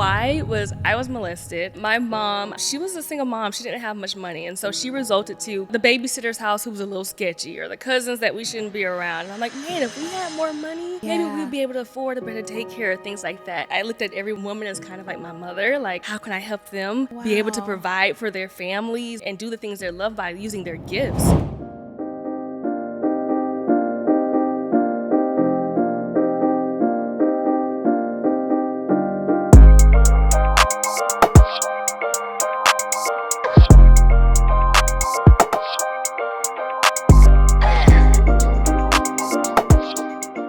why was I was molested. My mom, she was a single mom. She didn't have much money. And so she resulted to the babysitter's house who was a little sketchy, or the cousins that we shouldn't be around. And I'm like, man, if we had more money, maybe we'd be able to afford a better daycare, things like that. I looked at every woman as kind of like my mother. Like, how can I help them be able to provide for their families and do the things they're loved by using their gifts?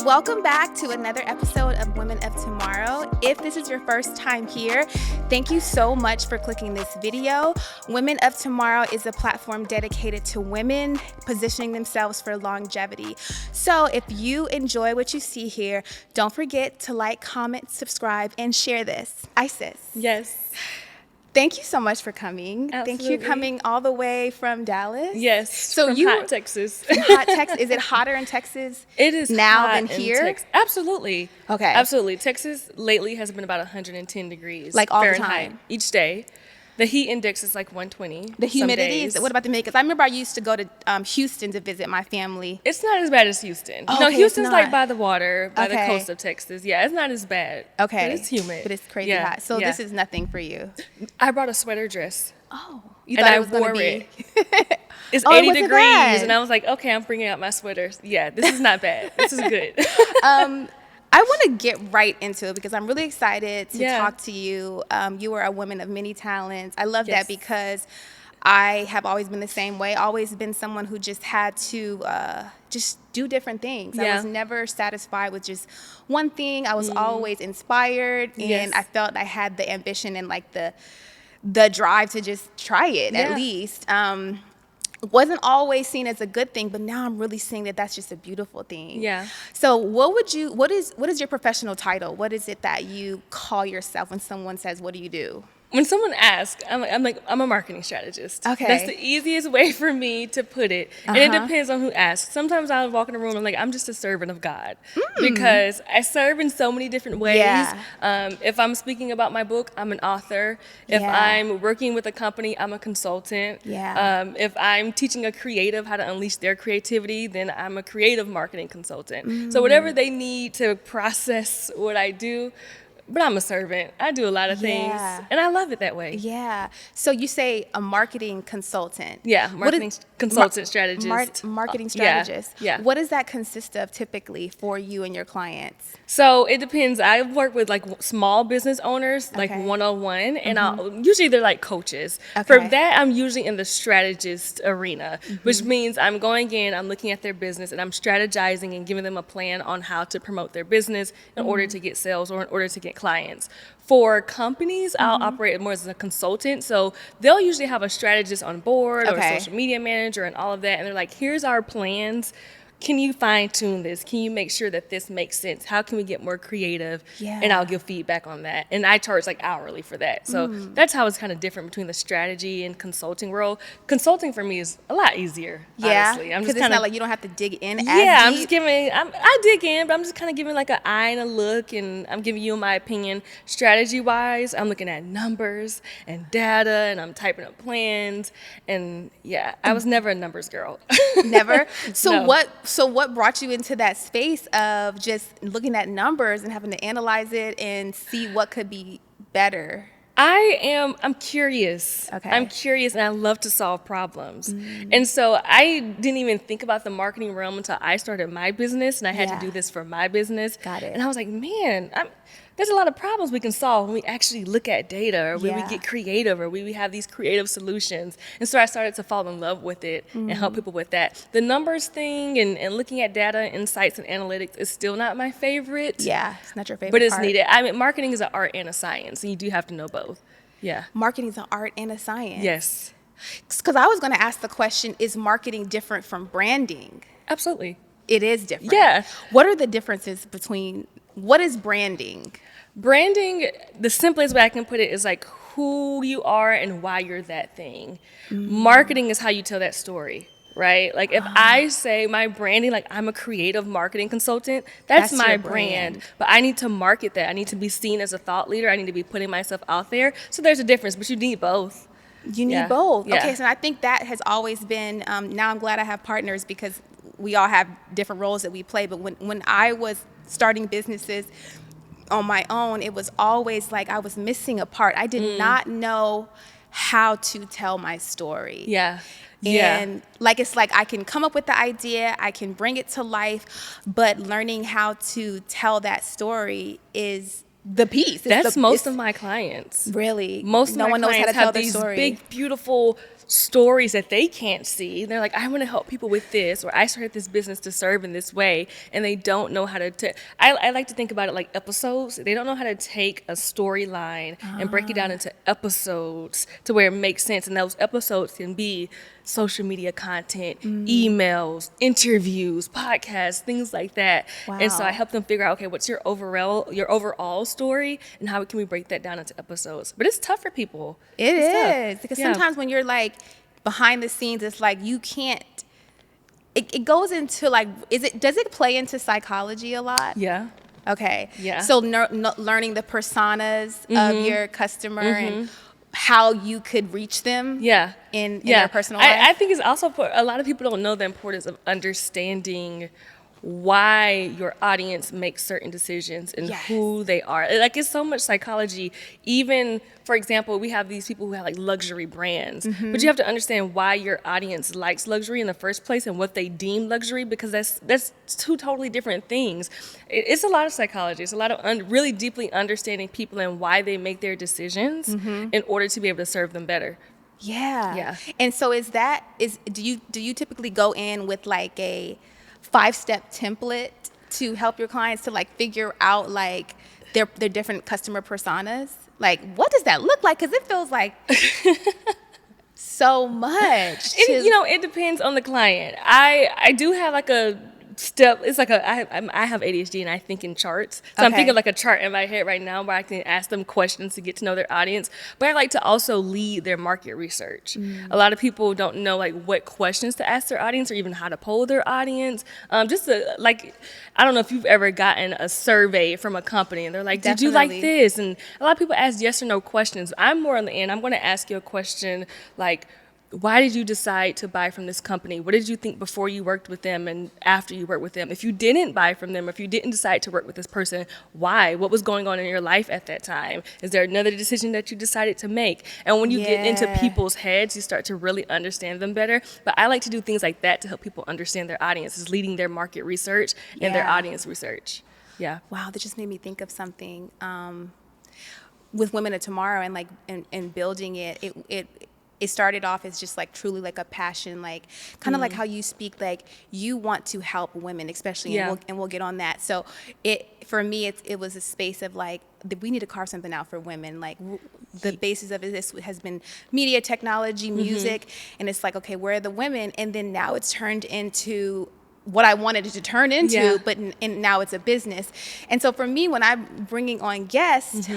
Welcome back to another episode of Women of Tomorrow. If this is your first time here, thank you so much for clicking this video. Women of Tomorrow is a platform dedicated to women positioning themselves for longevity. So if you enjoy what you see here, don't forget to like, comment, subscribe, and share this. Isis. Yes. Thank you so much for coming. Absolutely. Thank you coming all the way from Dallas. Yes, so from hot Texas. Hot Texas. Is it hotter in Texas It is now hot than in here? Absolutely. Okay. Absolutely. Texas lately has been about 110 degrees. Like all Fahrenheit, the time? each day. The heat index is like 120. The humidity? Some days. What about the humidity? Because I remember I used to go to Houston to visit my family. It's not as bad as Houston. Oh, No, okay, Houston's it's like not. by the water, by the Okay. coast of Texas. Yeah, it's not as bad. Okay. But it's humid. But it's crazy Yeah, hot. So yeah. this is nothing for you. I brought a sweater dress. Oh. You And thought I it was going wore to be. it. It's Oh, it 80 wasn't degrees. bad. And I was like, okay, I'm bringing out my sweater. Yeah, this is not bad. This is good. I want to get right into it because I'm really excited to Yeah. talk to you. You are a woman of many talents. I love Yes. that because I have always been the same way, always been someone who just had to just do different things. I Yeah. was never satisfied with just one thing. I was always inspired, and Yes. I felt I had the ambition and like the drive to just try it Yeah. at least. Wasn't always seen as a good thing, but now I'm really seeing that that's just a beautiful thing. Yeah. So what is your professional title? What is it that you call yourself when someone says, what do you do? When someone asks, I'm a marketing strategist. Okay. That's the easiest way for me to put it. And it depends on who asks. Sometimes I'll walk in a room and I'm like, I'm just a servant of God. Because I serve in so many different ways. Yeah. If I'm speaking about my book, I'm an author. If Yeah. I'm working with a company, I'm a consultant. Yeah. If I'm teaching a creative how to unleash their creativity, then I'm a creative marketing consultant. So whatever they need to process what I do, but I'm a servant. I do a lot of things, Yeah. and I love it that way. Yeah. So you say a marketing consultant. Yeah, What marketing is- consultant strategist. Marketing Yeah, strategist. yeah. What does that consist of typically for you and your clients? So it depends. I work with like small business owners, like Okay. 101, and usually they're like coaches. For Okay. that, I'm usually in the strategist arena, which means I'm going in, I'm looking at their business, and I'm strategizing and giving them a plan on how to promote their business in order to get sales or in order to get clients. For companies, I'll operate more as a consultant. So they'll usually have a strategist on board or Okay. a social media manager and all of that. And they're like, here's our plans. Can you fine tune this? Can you make sure that this makes sense? How can we get more creative? Yeah. And I'll give feedback on that. And I charge like hourly for that. So that's how it's kind of different between the strategy and consulting world. Consulting for me is a lot easier, Yeah. honestly. I'm Because just it's kind not of like you don't have to dig in as yeah, I'm deep. just giving. I dig in, but I'm just kind of giving like an eye and a look, and I'm giving you my opinion. Strategy wise, I'm looking at numbers and data, and I'm typing up plans. And yeah, I was never a numbers girl. Never. So No. what brought you into that space of just looking at numbers and having to analyze it and see what could be better? I'm curious. Okay. I'm curious and I love to solve problems. And so I didn't even think about the marketing realm until I started my business and I had Yeah. to do this for my business. Got it. And I was like, man, there's a lot of problems we can solve when we actually look at data or when we Yeah. get creative or when we have these creative solutions. And so I started to fall in love with it and help people with that. The numbers thing and looking at data, insights, and analytics is still not my favorite. Yeah, it's not your favorite But it's part. needed. I mean, marketing is an art and a science, and you do have to know both. Yeah. Marketing is an art and a science. Yes. Because I was going to ask the question, is marketing different from branding? Absolutely. It is different. Yeah. What are the differences between, what is branding? Branding, the simplest way I can put it is like who you are and why you're that thing. Marketing is how you tell that story. right? Like if I say my branding, like I'm a creative marketing consultant, that's That's my your brand. brand. But I need to market that. I need to be seen as a thought leader. I need to be putting myself out there. So there's a difference, but you need both. You need Yeah. both. Yeah. Okay, so I think that has always been, now I'm glad I have partners because we all have different roles that we play. But when I was starting businesses on my own, it was always like I was missing a part. I did not know how to tell my story. Yeah. Yeah. And like it's like I can come up with the idea, I can bring it to life, but learning how to tell that story is the piece. That's most of my clients. Really, Most of no my one knows how clients to tell have the these story. big, beautiful stories that they can't see. They're like, I want to help people with this, or I started this business to serve in this way, and they don't know how to. I like to think about it like episodes. They don't know how to take a storyline and break it down into episodes to where it makes sense, and those episodes can be social media content, emails, interviews, podcasts, things like that. And so I Wow. help them figure out, okay, what's your overall story, and how can we break that down into episodes? But it's tough for people. It It's tough. is because Yeah. sometimes when you're like behind the scenes, it's like you can't. It goes into like, does it play into psychology a lot? Yeah. Okay. Yeah. So learning the personas of your customer and how you could reach them. Yeah. In their personal life. I think it's also for a lot of people don't know the importance of understanding why your audience makes certain decisions and Yes. who they are. Like it's so much psychology. Even, for example, we have these people who have like luxury brands, but you have to understand why your audience likes luxury in the first place and what they deem luxury, because that's two totally different things. It's a lot of psychology. It's a lot of really deeply understanding people and why they make their decisions in order to be able to serve them better. Yeah. Yeah. And so do you typically go in with like a 5-step template to help your clients to like figure out like their different customer personas? Like what does that look like? Because it feels like so much. And, it depends on the client. I do have like a step. It's like I have ADHD and I think in charts. So I'm Okay. thinking of like a chart in my head right now where I can ask them questions to get to know their audience. But I like to also lead their market research. A lot of people don't know like what questions to ask their audience or even how to poll their audience. I don't know if you've ever gotten a survey from a company and they're like, did you like Definitely. this? And a lot of people ask yes or no questions. I'm more on the end. I'm going to ask you a question like, why did you decide to buy from this company? What did you think before you worked with them and after you worked with them? If you didn't buy from them, if you didn't decide to work with this person, why? What was going on in your life at that time? Is there another decision that you decided to make? And when you get into Yeah. people's heads, you start to really understand them better. But I like to do things like that to help people understand their audience, is leading their market research and their Yeah. audience research. Yeah. Wow, that just made me think of something with Women of Tomorrow and like and building it started off as just like truly like a passion, like kind of like how you speak, like you want to help women, especially, Yeah. and we'll get on that. So for me, it was a space of like, we need to carve something out for women. Like the basis of this has been media, technology, music, and it's like, okay, where are the women? And then now it's turned into what I wanted it to turn into, Yeah. but and now it's a business. And so for me, when I'm bringing on guests,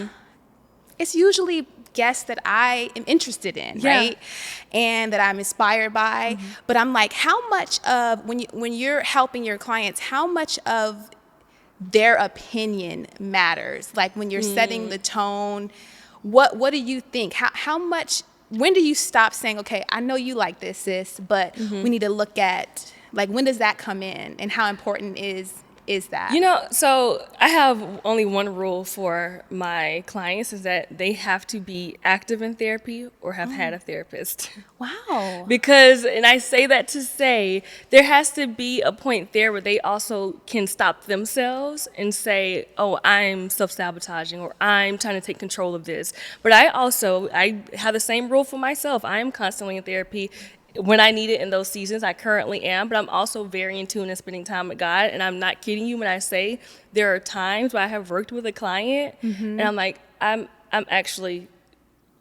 it's usually guests that I am interested in, Yeah. right? And that I'm inspired by. But I'm like, how much of, when you're helping your clients, how much of their opinion matters? Like when you're setting the tone, what do you think? How much, when do you stop saying, okay, I know you like this, sis, but we need to look at, like, when does that come in and how important is that? So I have only one rule for my clients, is that they have to be active in therapy or have had a therapist. Wow. Because, and I say that to say, there has to be a point there where they also can stop themselves and say, oh, I'm self-sabotaging, or I'm trying to take control of this. But I have the same rule for myself. I am constantly in therapy when I need it in those seasons. I currently am, but I'm also very in tune and spending time with God. And I'm not kidding you when I say there are times where I have worked with a client and I'm like, I'm actually,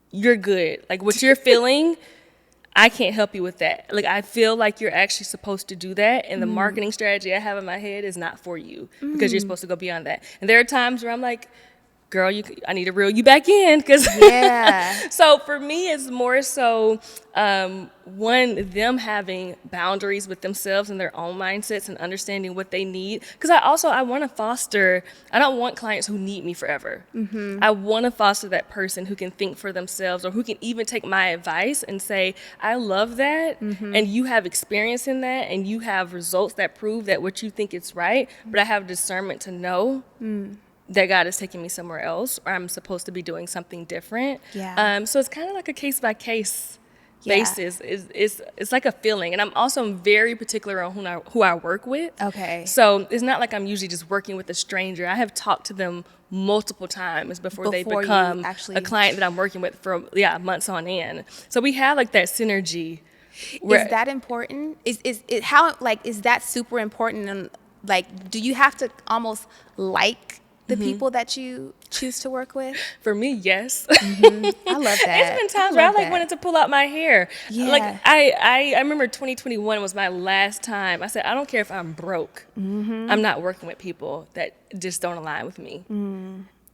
you're good. Like what you're feeling, I can't help you with that. Like I feel like you're actually supposed to do that, and the marketing strategy I have in my head is not for you because you're supposed to go beyond that. And there are times where I'm like, girl, I need to reel you back in. Yeah. So for me, it's more so, one, them having boundaries with themselves and their own mindsets and understanding what they need. Because I want to foster, I don't want clients who need me forever. I want to foster that person who can think for themselves, or who can even take my advice and say, I love that, and you have experience in that, and you have results that prove that what you think is right, but I have discernment to know that God is taking me somewhere else, or I'm supposed to be doing something different. Yeah. So it's kind of like a case by case Yeah. basis. It's like a feeling, and I'm also very particular on who I work with. Okay. So it's not like I'm usually just working with a stranger. I have talked to them multiple times before they Before you become actually- a client that I'm working with for months on end. So we have like that synergy. Is that important? Is it how, like, is that super important? And like, do you have to almost like the people that you choose to work with? For me, yes. I love that. It's been times where I like wanted to pull out my hair. Yeah. Like I remember 2021 was my last time. I said, I don't care if I'm broke. I'm not working with people that just don't align with me.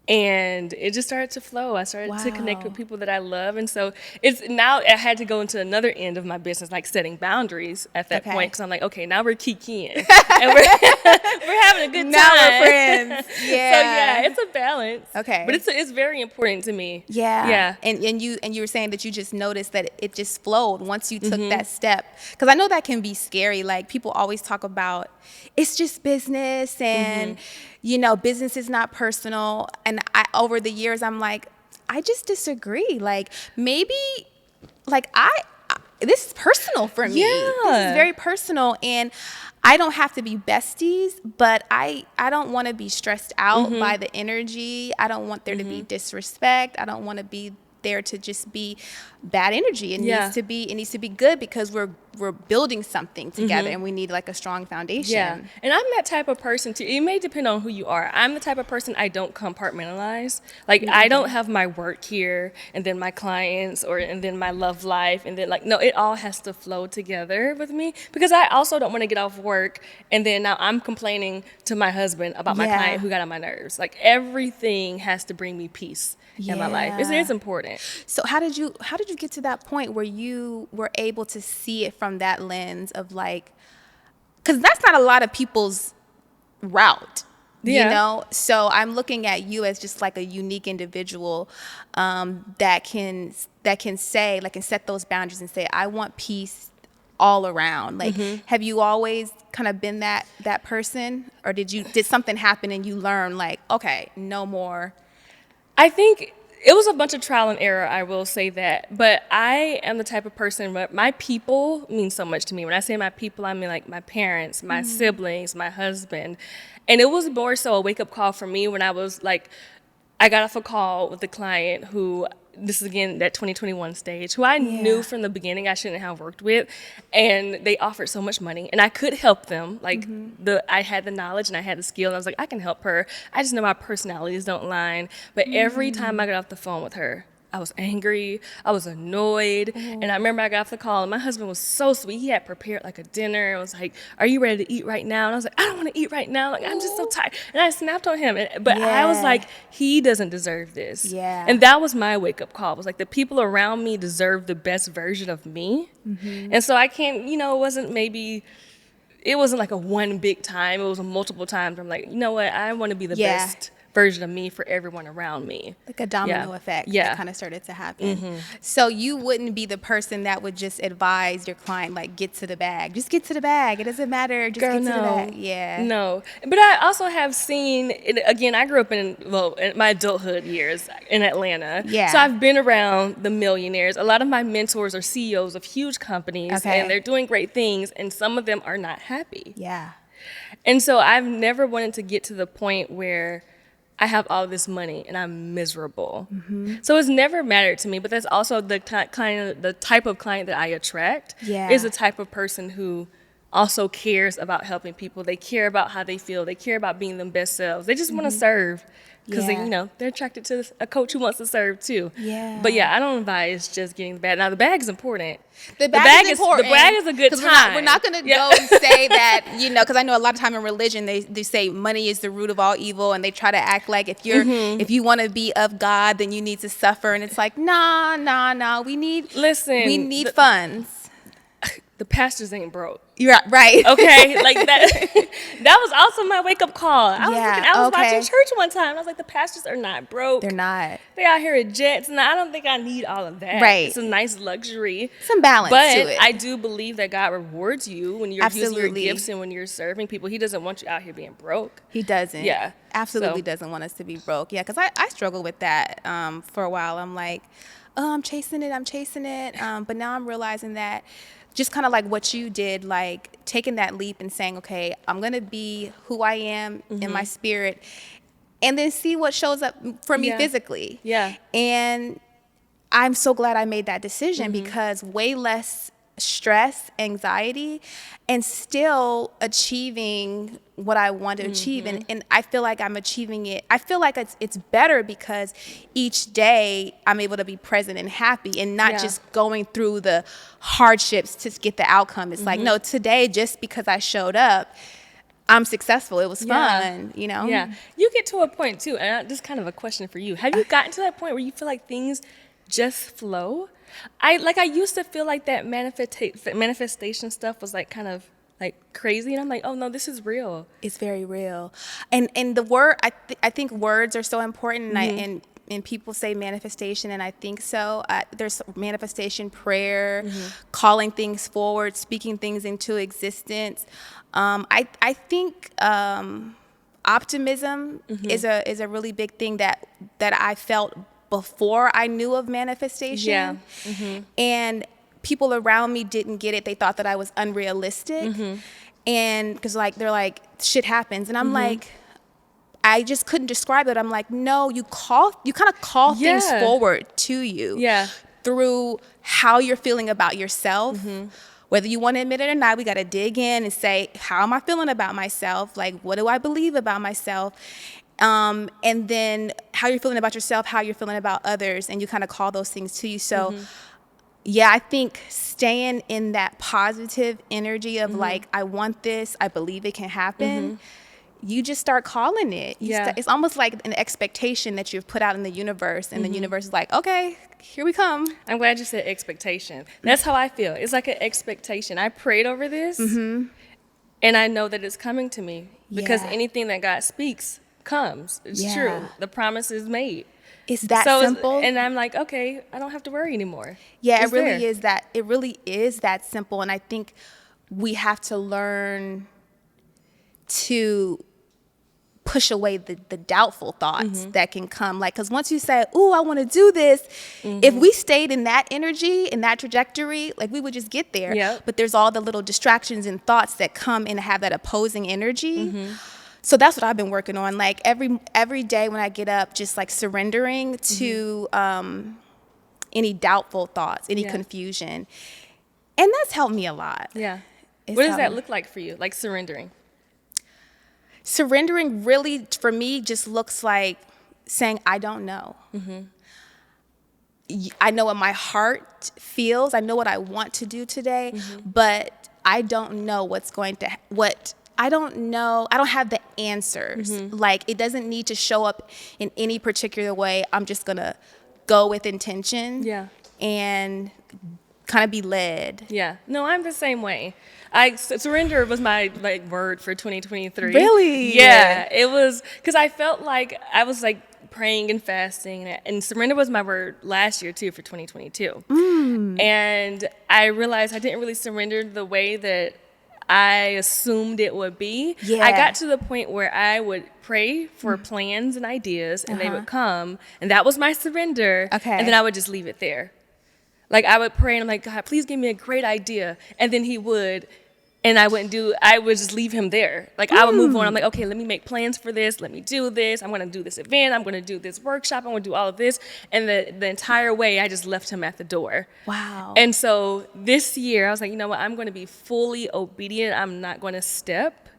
And it just started to flow. I started to connect with people that I love. And so it's now I had to go into another end of my business, like setting boundaries at that point. Because I'm like, okay, now we're kikiing. And we're having a good time. Now we're friends. So yeah, it's a balance. Okay. But it's very important to me. Yeah. Yeah. And you were saying that you just noticed that it just flowed once you took that step. Because I know that can be scary. Like, people always talk about it's just business, and business is not personal. And over the years, I'm like, I just disagree. Like, maybe, like, this is personal for me. Yeah. This is very personal, and I don't have to be besties, but I don't want to be stressed out by the energy. I don't want there to be disrespect. I don't want to be there to just be bad energy. It needs to be good, because we're building something together, and we need like a strong foundation. Yeah. And I'm that type of person too. It may depend on who you are. I'm the type of person, I don't compartmentalize. Like, I don't have my work here and then my clients and then my love life, and then, like, no, it all has to flow together with me, because I also don't want to get off work and then now I'm complaining to my husband about my client who got on my nerves. Like, everything has to bring me peace in my life. It's important. So how did you get to that point where you were able to see it from that lens of, like, because that's not a lot of people's route, you know? So I'm looking at you as just like a unique individual that can say, like, and set those boundaries and say, I want peace all around. Like, have you always kind of been that person, or did something happen and you learn, like, okay, no more? I think it was a bunch of trial and error, I will say that. But I am the type of person where my people mean so much to me. When I say my people, I mean like my parents, my siblings, my husband. And it was more so a wake-up call for me when I was like, I got off a call with a client who, this is again that 2021 stage, who I knew from the beginning I shouldn't have worked with, and they offered so much money, and I could help them. Like, I had the knowledge and I had the skill, and I was like, I can help her. I just know my personalities don't line. But every time I got off the phone with her, I was angry, I was annoyed, and I remember I got off the call, and my husband was so sweet. He had prepared like a dinner. It was like, are you ready to eat right now? And I was like, I don't want to eat right now. Like, I'm just so tired. And I snapped on him, but I was like, he doesn't deserve this. Yeah. And that was my wake-up call. It was like, the people around me deserve the best version of me. And so I can't, it wasn't like a one big time. It was multiple times. I'm like, you know what? I want to be the best version of me for everyone around me. Like a domino effect that kind of started to happen. So you wouldn't be the person that would just advise your client, like, get to the bag. Just get to the bag. It doesn't matter. Just get to the bag. Yeah. No. But I also have seen, again, I grew up in my adulthood years in Atlanta. Yeah. So I've been around the millionaires. A lot of my mentors are CEOs of huge companies, and they're doing great things, and some of them are not happy. Yeah. And so I've never wanted to get to the point where I have all this money and I'm miserable. So it's never mattered to me, but that's also the type of client that I attract is the type of person who also cares about helping people. They care about how they feel. They care about being their best selves. They just want to serve because Yeah. they're attracted to a coach who wants to serve too. Yeah. But yeah, I don't advise just getting the bag. Now the bag is important. The bag is The important. bag is a good 'Cause time. We're not going to go and say that, because I know a lot of time in religion, they say money is the root of all evil, and they try to act like if you want to be of God, then you need to suffer. And it's like, nah. We need funds. The pastors ain't broke. You're right. Okay, like that. That was also my wake up call. I was watching church one time. And I was like, the pastors are not broke. They're not. They out here at jets, and I don't think I need all of that. Right. It's a nice luxury. Some balance but to it. I do believe that God rewards you when you're Absolutely. using your gifts and when you're serving people. He doesn't want you out here being broke. He doesn't. Yeah. Absolutely doesn't want us to be broke. Yeah, because I struggle with that for a while. I'm like, I'm chasing it. But now I'm realizing that just kind of like what you did, like taking that leap and saying, okay, I'm going to be who I am in my spirit, and then see what shows up for me physically. Yeah. And I'm so glad I made that decision because way less stress, anxiety, and still achieving what I want to achieve. And I feel like I'm achieving it. I feel like it's better because each day I'm able to be present and happy and not just going through the hardships to get the outcome. It's like, no, today, just because I showed up, I'm successful. It was fun, Yeah. You get to a point too, and this is kind of a question for you. Have you gotten to that point where you feel like things just flow? I used to feel like that manifestation stuff was like kind of like crazy, and I'm like, oh no, this is real. It's very real, and the word I think words are so important, and people say manifestation, and I think so. There's manifestation, prayer, calling things forward, speaking things into existence. I think optimism is a really big thing that I felt before I knew of manifestation. Yeah. And people around me didn't get it. They thought that I was unrealistic. And because they're like, shit happens. And I'm like, I just couldn't describe it. I'm like, no, you kind of call things forward to you through how you're feeling about yourself. Whether you want to admit it or not, we got to dig in and say, how am I feeling about myself? Like, what do I believe about myself? And then how you're feeling about yourself, how you're feeling about others, and you kind of call those things to you. So, yeah, I think staying in that positive energy of like, I want this, I believe it can happen. You just start calling it. It's almost like an expectation that you've put out in the universe, and the universe is like, okay, here we come. I'm glad you said expectation. That's how I feel. It's like an expectation. I prayed over this, and I know that it's coming to me because anything that God speaks comes. It's true. The promise is made. It's that simple. And I'm like, okay, I don't have to worry anymore. Yeah, it really is that. It really is that simple. And I think we have to learn to push away the doubtful thoughts that can come. Like, because once you say, ooh, I want to do this, if we stayed in that energy, in that trajectory, like we would just get there. Yep. But there's all the little distractions and thoughts that come and have that opposing energy. So that's what I've been working on. Like every day when I get up, just like surrendering to any doubtful thoughts, any confusion. And that's helped me a lot. Yeah. It's What does helped that me. look like for you? Like surrendering? Surrendering really, for me, just looks like saying, I don't know. I know what my heart feels. I know what I want to do today, but I don't know I don't know. I don't have the answers. Like, it doesn't need to show up in any particular way. I'm just going to go with intention and kind of be led. Yeah. No, I'm the same way. Surrender was my word for 2023. Really? Yeah. It was because I felt like I was like praying and fasting, and surrender was my word last year too for 2022. And I realized I didn't really surrender the way that I assumed it would be. I got to the point where I would pray for plans and ideas, and they would come, and that was my surrender. Okay. And then I would just leave it there. Like, I would pray, and I'm like, God, please give me a great idea. And then he would. And I would just leave him there. Like, I would move on. I'm like, okay, let me make plans for this. Let me do this. I'm going to do this event. I'm going to do this workshop. I'm going to do all of this. And the entire way, I just left him at the door. Wow. And so this year, I was like, you know what? I'm going to be fully obedient. I'm not going to step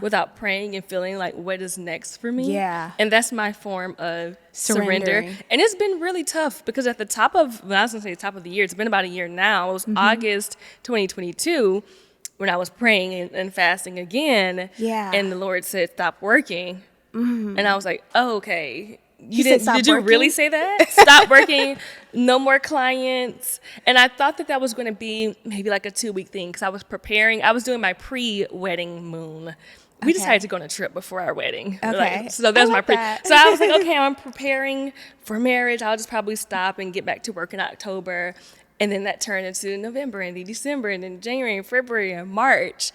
without praying and feeling like, what is next for me? Yeah. And that's my form of surrender. Surrendering. And it's been really tough because at the top of, well, I was going to say the top of the year, it's been about a year now. It was August 2022 when I was praying and fasting again. Yeah. And the Lord said, stop working. And I was like, oh, okay. Did You really say that? Stop working, no more clients. And I thought that was going to be maybe like a 2-week thing because I was preparing. I was doing my pre-wedding moon. We decided to go on a trip before our wedding. Okay. So that was my pre. that. So I was like, okay, I'm preparing for marriage. I'll just probably stop and get back to work in October. And then that turned into November and then December and then January and February and March.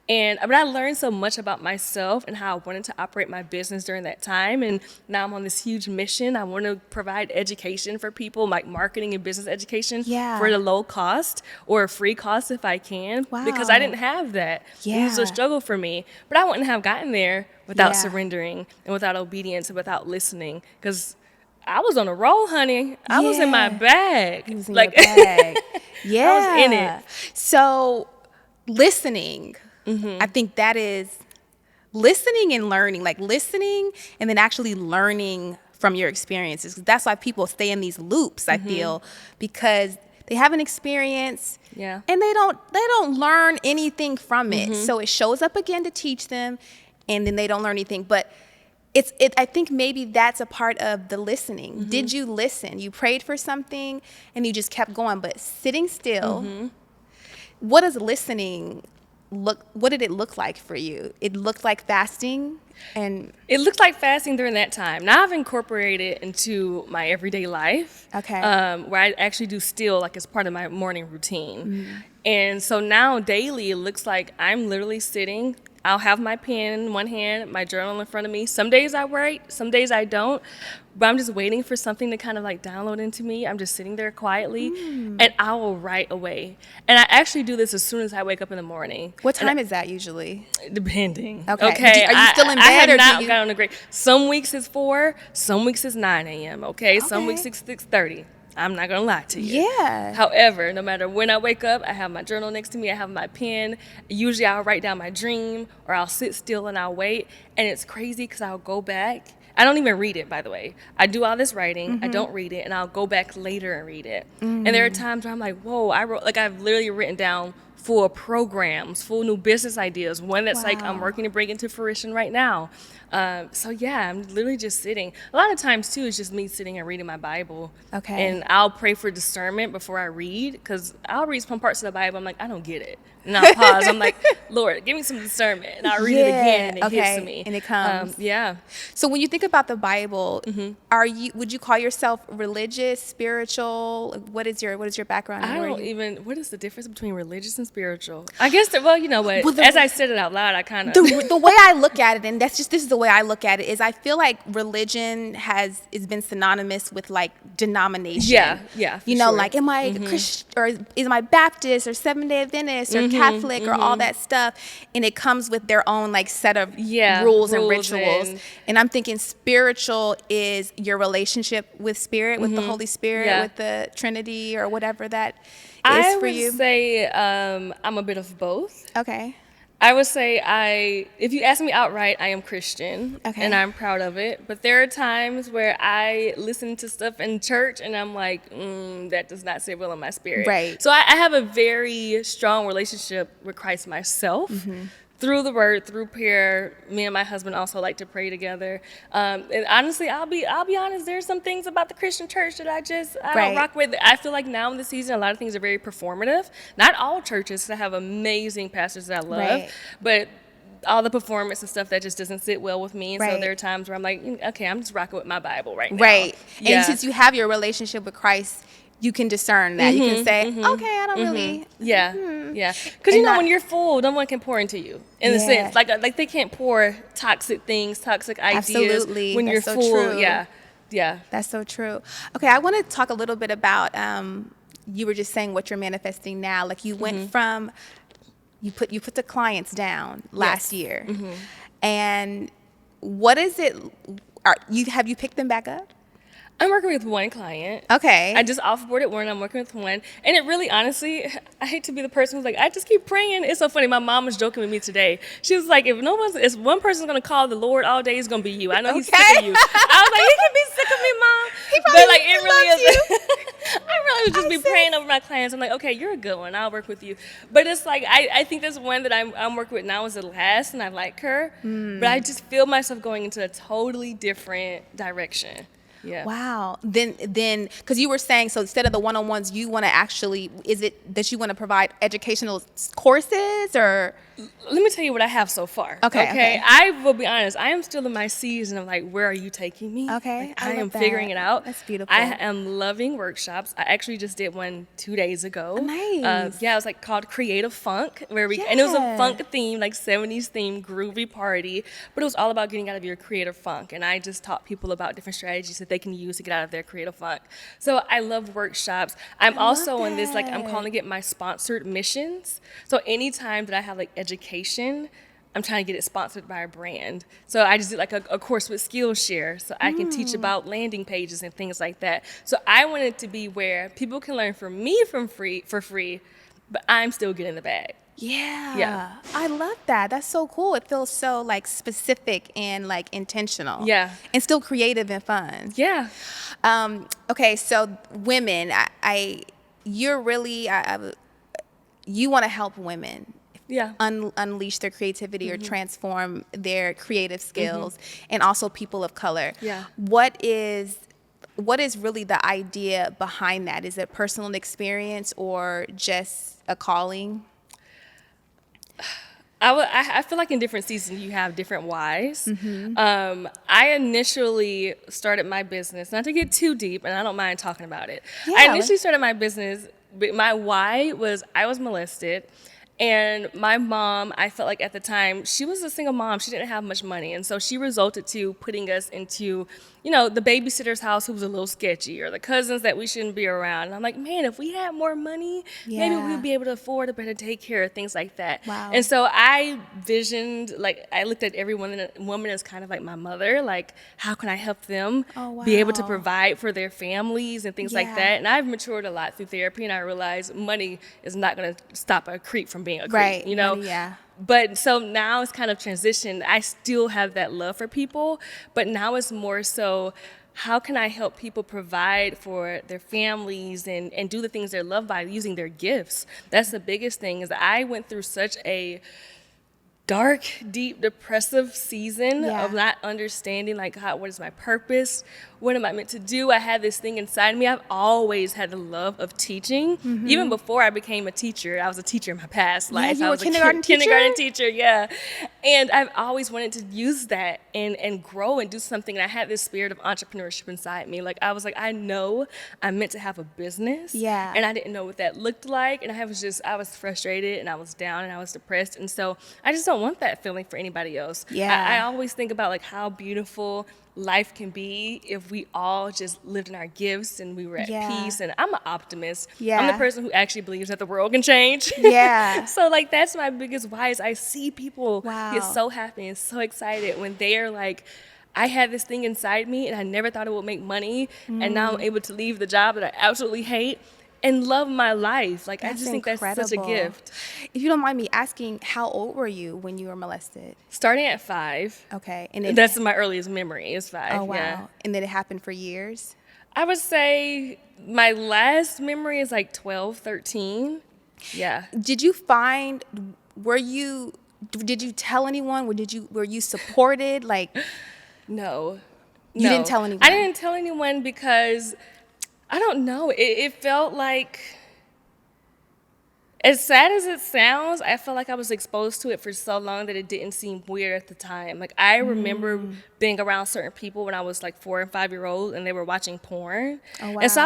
But I learned so much about myself and how I wanted to operate my business during that time. And now I'm on this huge mission. I want to provide education for people, like marketing and business education for the low cost or a free cost if I can. Wow. Because I didn't have that. It was a struggle for me. But I wouldn't have gotten there without surrendering and without obedience and without listening. Because I was on a roll, honey. I was in my bag. You was in your bag. Yeah. I was in it. So listening, I think that is listening and learning, like listening and then actually learning from your experiences. That's why people stay in these loops, I feel, because they have an experience and they don't learn anything from it. So it shows up again to teach them and then they don't learn anything. But I think maybe that's a part of the listening. Did you listen? You prayed for something and you just kept going, but sitting still. What does listening what did it look like for you? It looked like fasting and it looked like fasting during that time. Now I've incorporated it into my everyday life. Okay. Where I actually do still like as part of my morning routine. And so now daily it looks like I'm literally sitting. I'll have my pen in one hand, my journal in front of me. Some days I write, some days I don't. But I'm just waiting for something to kind of like download into me. I'm just sitting there quietly and I will write away. And I actually do this as soon as I wake up in the morning. What time is that usually? Depending. Okay. Are you still in bed I have or not do you? gotten a great. Some weeks it's 4, some weeks it's 9 a.m. Okay, some weeks it's 6:30. I'm not gonna lie to you. Yeah. However, no matter when I wake up, I have my journal next to me. I have my pen. Usually, I'll write down my dream, or I'll sit still and I'll wait. And it's crazy because I'll go back. I don't even read it, by the way. I do all this writing. I don't read it, and I'll go back later and read it. And there are times where I'm like, whoa, I've literally written down full programs, full new business ideas. One that's like I'm working to bring into fruition right now. So yeah, I'm literally just sitting. A lot of times too, it's just me sitting and reading my Bible. Okay. And I'll pray for discernment before I read, because I'll read some parts of the Bible. I'm like, I don't get it. And I'll pause. I'm like, Lord, give me some discernment. And I'll read it again, and it hits me. And it comes. Yeah. So when you think about the Bible, would you call yourself religious, spiritual? What is your background? What is the difference between religious and spiritual? I guess well, you know what? As I said it out loud, I kind of the way I look at it, and this is the way I look at it, is I feel like religion has been synonymous with like denomination. Yeah. You know, like am I Christian, or am I Baptist or Seventh-day Adventist or Catholic or all that stuff, and it comes with their own like set of rules and rituals. And I'm thinking spiritual is your relationship with Spirit, with the Holy Spirit, with the Trinity or whatever that is for you. I would say I'm a bit of both. Okay. I would say if you ask me outright, I am Christian, and I'm proud of it. But there are times where I listen to stuff in church, and I'm like, that does not sit well in my spirit. Right. So I have a very strong relationship with Christ myself. Through the word, through prayer. Me and my husband also like to pray together. And honestly, I'll be honest. There's some things about the Christian church that I don't rock with. I feel like now in the season, a lot of things are very performative. Not all churches. I have amazing pastors that I love, but all the performance and stuff that just doesn't sit well with me. And so there are times where I'm like, okay, I'm just rocking with my Bible right now. Right. And since you have your relationship with Christ, you can discern that. You can say, okay, I don't really. Yeah. Because you know, when you're full, no one can pour into you. In a sense, like they can't pour toxic things, toxic ideas. Absolutely. When That's you're so full. true. Yeah. That's so true. Okay, I want to talk a little bit about. You were just saying what you're manifesting now. Like you went from You put the clients down last year. And what is it? Have you picked them back up? I'm working with one client. Okay. I just offboarded one. I'm working with one. And it really, honestly, I hate to be the person who's like, I just keep praying. It's so funny. My mom was joking with me today. She was like, if one person's going to call the Lord all day, it's going to be you. I know he's sick of you. I was like, he can be sick of me, Mom. But like, it really is. I really would just be praying over my clients. I'm like, okay, you're a good one. I'll work with you. But it's like, I think this one that I'm working with now is the last, and I like her. But I just feel myself going into a totally different direction. Yeah. Wow. Then, because you were saying, so instead of the one-on-ones, you want to actually, is it that you want to provide educational courses or? Let me tell you what I have so far. Okay. I will be honest. I am still in my season of like, where are you taking me? Okay. Like, I am figuring it out. That's beautiful. I am loving workshops. I actually just did one 2 days ago. Nice. Yeah, it was like called Creative Funk, and it was a funk theme, like 70s theme, groovy party. But it was all about getting out of your creative funk. And I just taught people about different strategies that they can use to get out of their creative funk. So I love workshops. I'm also on this, like, I'm calling it my sponsored missions. So anytime that I have like education, I'm trying to get it sponsored by a brand. So I just did like a course with Skillshare, so I can teach about landing pages and things like that. So I want it to be where people can learn from me for free, but I'm still getting the bag. Yeah. I love that. That's so cool. It feels so like specific and like intentional. Yeah. And still creative and fun. Yeah. Okay, so women, you're really, you want to help women. Yeah. Unleash their creativity or transform their creative skills, and also people of color. Yeah. What is really the idea behind that? Is it personal experience or just a calling? I feel like in different seasons you have different whys. I initially started my business, not to get too deep, and I don't mind talking about it. Yeah. I initially started my business, but my why was I was molested. And my mom, I felt like at the time, she was a single mom. She didn't have much money. And so she resulted to putting us into, the babysitter's house who was a little sketchy, or the cousins that we shouldn't be around. And I'm like, man, if we had more money, maybe we'd be able to afford a better daycare, things like that. Wow. And so I visioned, like, I looked at every woman as kind of like my mother. Like, how can I help them be able to provide for their families and things like that? And I've matured a lot through therapy, and I realized money is not going to stop a creep from being a creep, Money, yeah. But so now it's kind of transitioned. I still have that love for people, but now it's more so, how can I help people provide for their families and do the things they're loved by using their gifts? That's the biggest thing. Is I went through such a dark, deep, depressive season of not understanding, like, what is my purpose? What am I meant to do? I had this thing inside me. I've always had the love of teaching. Even before I became a teacher, I was a teacher in my past life. You I were was a kindergarten teacher? Kindergarten teacher, yeah. And I've always wanted to use that and grow and do something. And I had this spirit of entrepreneurship inside me. Like, I was like, I know I'm meant to have a business. Yeah. And I didn't know what that looked like. And I was frustrated, and I was down, and I was depressed. And so I just don't want that feeling for anybody else. Yeah. I always think about like how beautiful life can be if we all just lived in our gifts and we were at peace. And I'm an optimist. I'm the person who actually believes that the world can change. So like, that's my biggest why, is I see people get so happy and so excited when they are like, I had this thing inside me and I never thought it would make money, and now I'm able to leave the job that I absolutely hate and love my life. Like, I just think that's such a gift. If you don't mind me asking, how old were you when you were molested? Starting at 5. Okay. And that's my earliest memory, is 5. Oh, wow. Yeah. And then it happened for years? I would say my last memory is like 12, 13. Yeah. Did you tell anyone? Were you supported? Like, No. You didn't tell anyone? I didn't tell anyone because, I don't know. It felt like, as sad as it sounds, I felt like I was exposed to it for so long that it didn't seem weird at the time. Like, I remember being around certain people when I was like 4 and 5 year old, and they were watching porn. Oh, wow. And so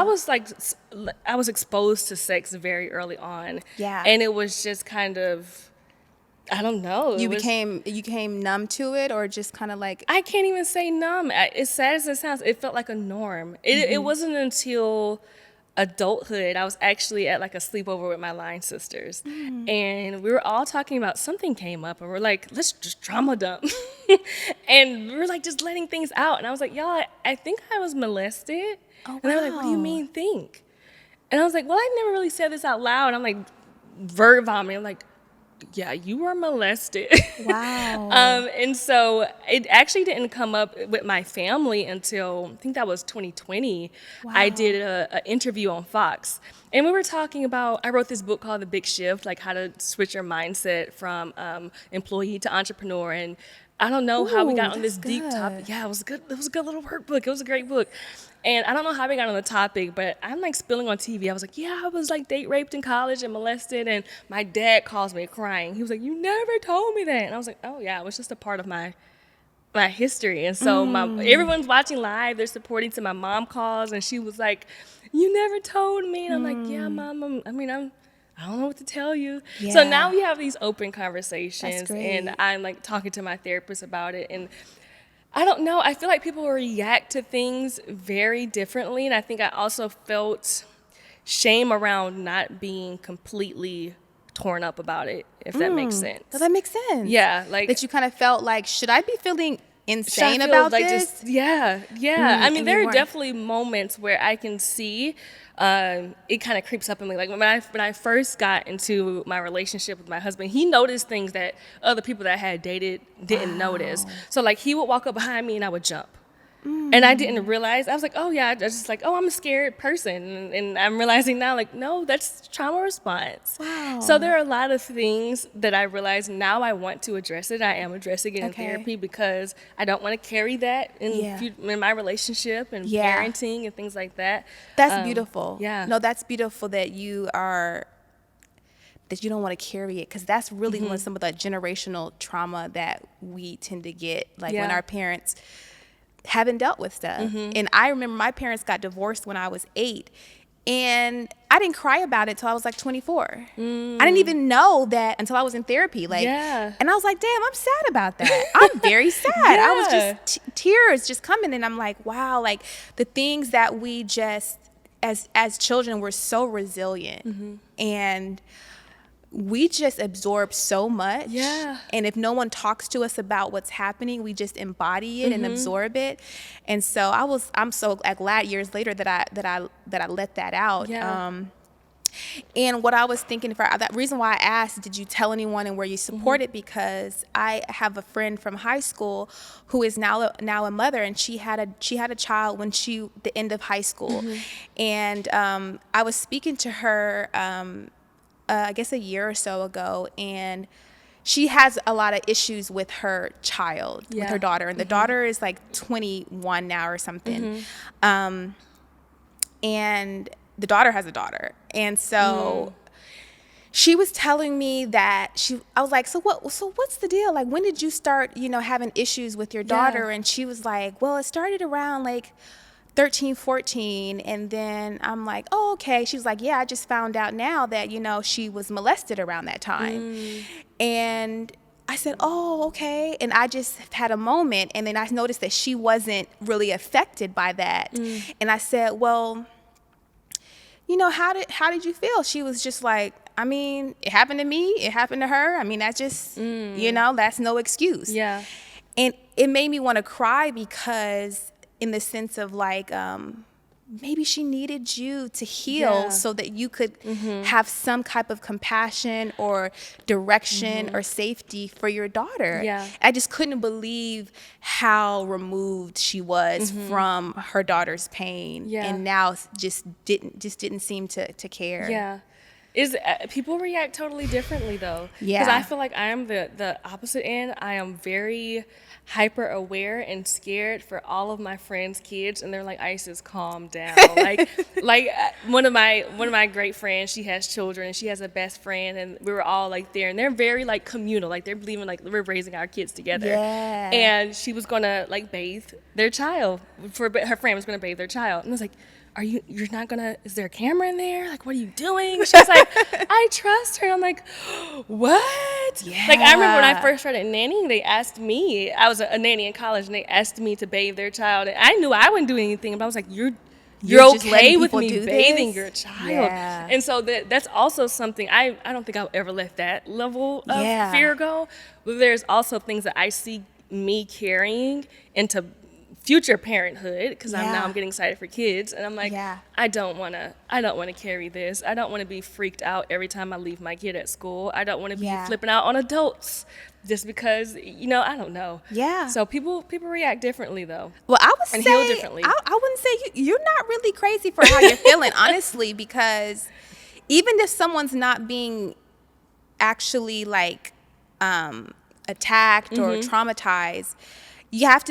I was exposed to sex very early on. Yeah. And it was just kind of, I don't know. You became numb to it, or just kind of like... I can't even say numb. As sad as it sounds, it felt like a norm. It wasn't until adulthood, I was actually at like a sleepover with my line sisters, and we were all talking about something came up, and we're like, let's just trauma dump, and we were like just letting things out, and I was like, y'all, I think I was molested, Oh, and they were like, what do you wow. mean think? And I was like, well, I never really said this out loud. I'm like, verb vomiting. I'm like, yeah, you were molested. Wow. And so it actually didn't come up with my family until I think that was 2020. I Wow. did an interview on Fox. And we were talking about, I wrote this book called The Big Shift, like how to switch your mindset from employee to entrepreneur. And I don't know how we got Ooh, on this that's deep good. topic. Yeah, it was good. It was a good little workbook. It was a great book. And I don't know how we got on the topic, but I'm like spilling on TV. I was like, yeah, I was like date raped in college and molested. And my dad calls me crying. He was like, you never told me that. And I was like, oh yeah, it was just a part of my history. And so everyone's watching live. They're supporting. So my mom calls and she was like, you never told me. And I'm like, yeah, mom. I don't know what to tell you. So Yeah. now we have these open conversations, That's great. and I'm like talking to my therapist about it. And I don't know. I feel like people react to things very differently. And I think I also felt shame around not being completely torn up about it, if that makes sense. Does that make sense? Yeah, like that you kind of felt like, should I be feeling insane I feel about like this? just yeah. I and mean, you there are weren't. definitely moments where I can see it kind of creeps up in me. Like when I first got into my relationship with my husband, he noticed things that other people that I had dated didn't notice. So like he would walk up behind me and I would jump. And I didn't realize. I was like, oh, yeah, I was just like, oh, I'm a scared person. And I'm realizing now, like, no, that's trauma response. Wow. So there are a lot of things that I realize now I want to address it. I am addressing it in Okay. therapy because I don't want to carry that in my relationship and Yeah. parenting and things like that. That's beautiful. yeah. No, that's beautiful that you don't want to carry it, because that's really one of some of the generational trauma that we tend to get, like when Yeah. our parents haven't dealt with stuff. And I remember my parents got divorced when I was 8, and I didn't cry about it till I was like 24. I didn't even know that until I was in therapy. Like, Yeah. and I was like, damn, I'm sad about that. I'm very sad. I was Yeah. just tears just coming, and I'm like, wow, like the things that we just as children were so resilient, and we just absorb so much. Yeah. And if no one talks to us about what's happening, we just embody it and absorb it. And so I'm so glad years later that I let that out. Yeah. And what I was thinking, that reason why I asked, did you tell anyone and were you supported? Because I have a friend from high school who is now a mother, and she had a child when the end of high school. And I was speaking to her, I guess a year or so ago, and she has a lot of issues with her child, with Yeah. her daughter. And the daughter is like 21 now or something. And the daughter has a daughter. And so she was telling me that I was like, so what's the deal? Like, when did you start, having issues with your daughter? And she was like, well, it started around like 13, 14. And then I'm like, oh, okay. She was like, yeah, I just found out now that, she was molested around that time. And I said, oh, okay. And I just had a moment. And then I noticed that she wasn't really affected by that. And I said, well, how did you feel? She was just like, I mean, it happened to me. It happened to her. I mean, that's just, that's no excuse. Yeah. And it made me want to cry, because in the sense of like, maybe she needed you to heal so that you could have some type of compassion or direction or safety for your daughter. Yeah. I just couldn't believe how removed she was from her daughter's pain. Yeah. And now just didn't seem to care. Yeah. People react totally differently though. Yeah. Because I feel like I am the opposite end. I am very hyper aware and scared for all of my friends' kids, and they're like, Isis, calm down. like one of my great friends, she has children, she has a best friend, and we were all like there, and they're very like communal, like they're believing like we're raising our kids together. Yeah. And she was gonna like bathe their child, her friend was gonna bathe their child, and I was like, you're not gonna, is there a camera in there? Like, what are you doing? She was like, I trust her. I'm like, what? Yeah. Like, I remember when I first started nannying, they asked me, I was a nanny in college, and they asked me to bathe their child. And I knew I wouldn't do anything, but I was like, you're you're just letting okay with people me do bathing this? your child. Yeah. And so that's also something I don't think I'll ever let that level of Yeah. fear go. But there's also things that I see me carrying into future parenthood, because Yeah. I'm getting excited for kids, and I'm like, Yeah. I don't want to carry this. I don't want to be freaked out every time I leave my kid at school. I don't want to be Yeah. flipping out on adults just because, I don't know. Yeah. So people react differently though. Well, I would And say heal differently. I wouldn't say you're not really crazy for how you're feeling, honestly, because even if someone's not being actually like attacked or traumatized, you have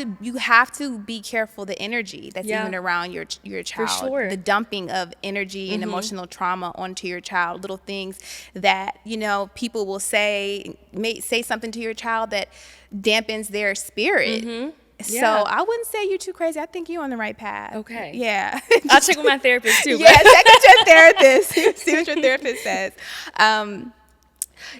to be careful the energy that's Yeah. even around your child. sure. The dumping of energy and emotional trauma onto your child, little things that people will say something to your child that dampens their spirit. So Yeah. I wouldn't say you're too crazy. I think you're on the right path. Okay. Yeah. I'll check with my therapist too. Yeah, check with your therapist. See what your therapist says.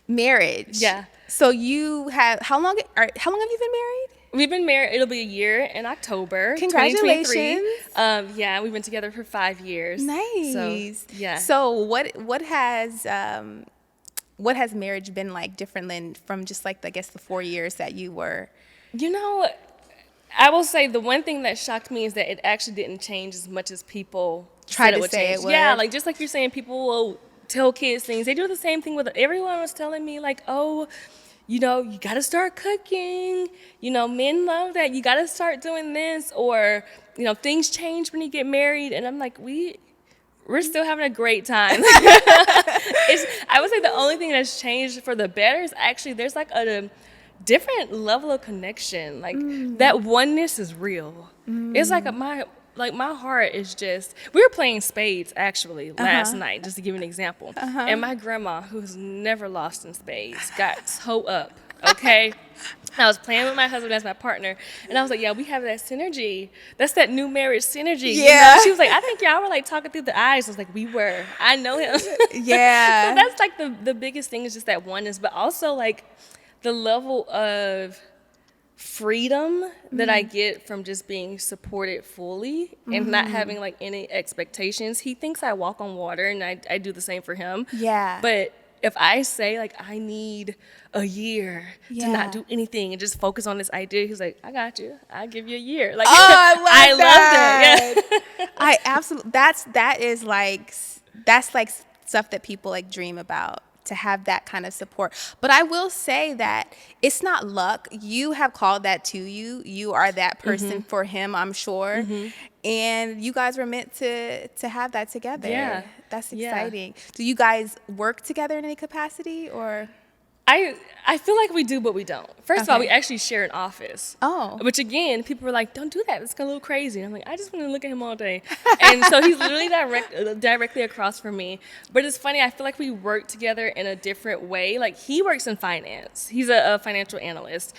Marriage. Yeah. So you have how long have you been married? We've been married. It'll be a year in October. Congratulations. 2023. Yeah, we've been together for 5 years. Nice. So, yeah. So what has marriage been like different than from just like I guess the 4 years that you were? I will say the one thing that shocked me is that it actually didn't change as much as people Tried said to it would say change. it would. Yeah, like just like you're saying, people will tell kids things. They do the same thing with everyone was telling me like, oh, you got to start cooking. Men love that. You got to start doing this, or things change when you get married. And I'm like, we're still having a great time. I would say the only thing that's changed for the better is actually there's like a different level of connection. Like that oneness is real. It's like my heart is just. We were playing spades actually last night, just to give you an example. And my grandma, who's never lost in spades, got toe up. Okay. I was playing with my husband as my partner, and I was like, yeah, we have that synergy. That's that new marriage synergy. Yeah. She was like, I think y'all were like talking through the eyes. I was like, we were. I know him. Yeah. So that's like the biggest thing is just that oneness, but also like the level of freedom that I get from just being supported fully and not having like any expectations. He thinks I walk on water, and I do the same for him. Yeah. But if I say like I need a year to Yeah. not do anything and just focus on this idea, he's like, I got you. I'll give you a year. Like, Oh, I love I love that. that. Yeah. I absolutely. That's like stuff that people like dream about, to have that kind of support. But I will say that it's not luck. You have called that to you. You are that person for him, I'm sure. And you guys were meant to have that together. Yeah. That's Yeah. exciting. Do you guys work together in any capacity, or? I feel like we do, but we don't. First of all, Okay. we actually share an office. Oh. Which again, people were like, don't do that. It's a little crazy. And I'm like, I just want to look at him all day. And so he's literally directly across from me. But it's funny, I feel like we work together in a different way. Like he works in finance. He's a financial analyst.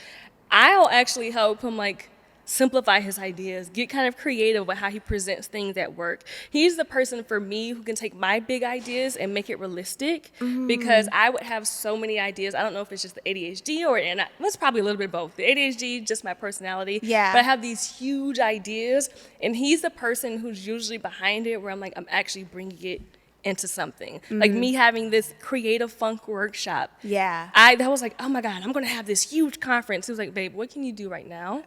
I'll actually help him like simplify his ideas, get kind of creative with how he presents things at work. He's the person for me who can take my big ideas and make it realistic, because I would have so many ideas. I don't know if it's just the ADHD and that's probably a little bit of both. The ADHD, just my personality. Yeah. But I have these huge ideas, and he's the person who's usually behind it, where I'm like, I'm actually bringing it into something. Like me having this creative funk workshop. Yeah. That was like, oh my God, I'm going to have this huge conference. He was like, babe, what can you do right now?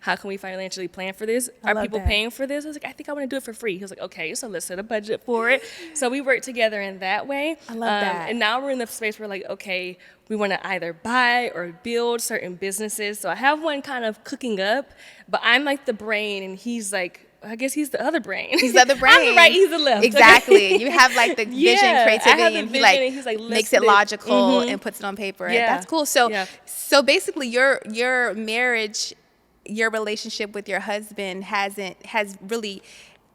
How can we financially plan for this? I Are love people that. paying for this? I was like, I think I want to do it for free. He was like, okay, so let's set a budget for it. So we work together in that way. I love that. And now we're in the space where like, okay, we want to either buy or build certain businesses. So I have one kind of cooking up, but I'm like the brain, and he's like, I guess he's the other brain. He's the other brain. I'm the right, he's the left. Exactly. You have like the vision, Yeah, I creativity, have the and vision, and he's like, makes let's it do it. logical and puts it on paper. Yeah. That's cool. So Yeah. so basically your marriage, your relationship with your husband has really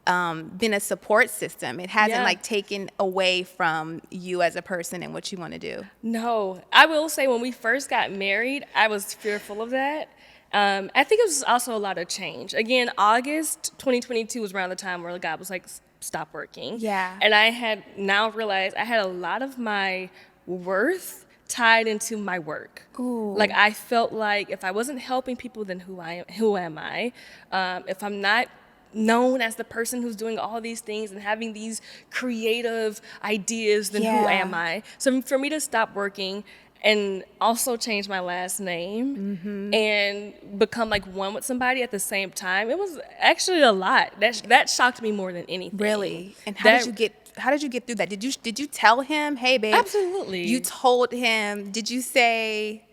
been a support system. It hasn't Yeah. like taken away from you as a person and what you want to do. No, I will say when we first got married, I was fearful of that. I think it was also a lot of change. Again, August 2022 was around the time where God was like, stop working. Yeah. And I had now realized I had a lot of my worth tied into my work. Ooh. Like I felt like if I wasn't helping people, then who am I? If I'm not known as the person who's doing all these things and having these creative ideas, then who am I? So for me to stop working and also change my last name and become like one with somebody at the same time, it was actually a lot. That shocked me more than anything. Really? And how did you get through that? Did you tell him, hey babe? Absolutely. You told him, did you say,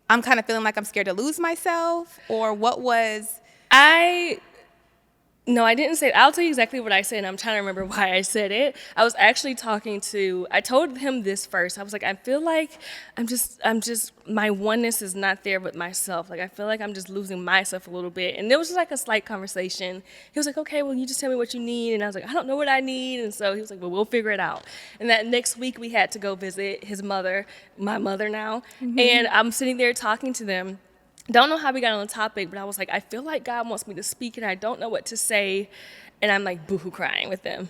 I'm kind of feeling like I'm scared to lose myself? Or what was... No, I didn't say it. I'll tell you exactly what I said, and I'm trying to remember why I said it. I was actually I told him this first. I was like, I feel like my oneness is not there with myself. Like, I feel like I'm just losing myself a little bit. And it was just like a slight conversation. He was like, okay, well, you just tell me what you need. And I was like, I don't know what I need. And so he was like, well, we'll figure it out. And that next week we had to go visit his mother, my mother now. And I'm sitting there talking to them. Don't know how we got on the topic, but I was like, I feel like God wants me to speak and I don't know what to say. And I'm like boohoo crying with them.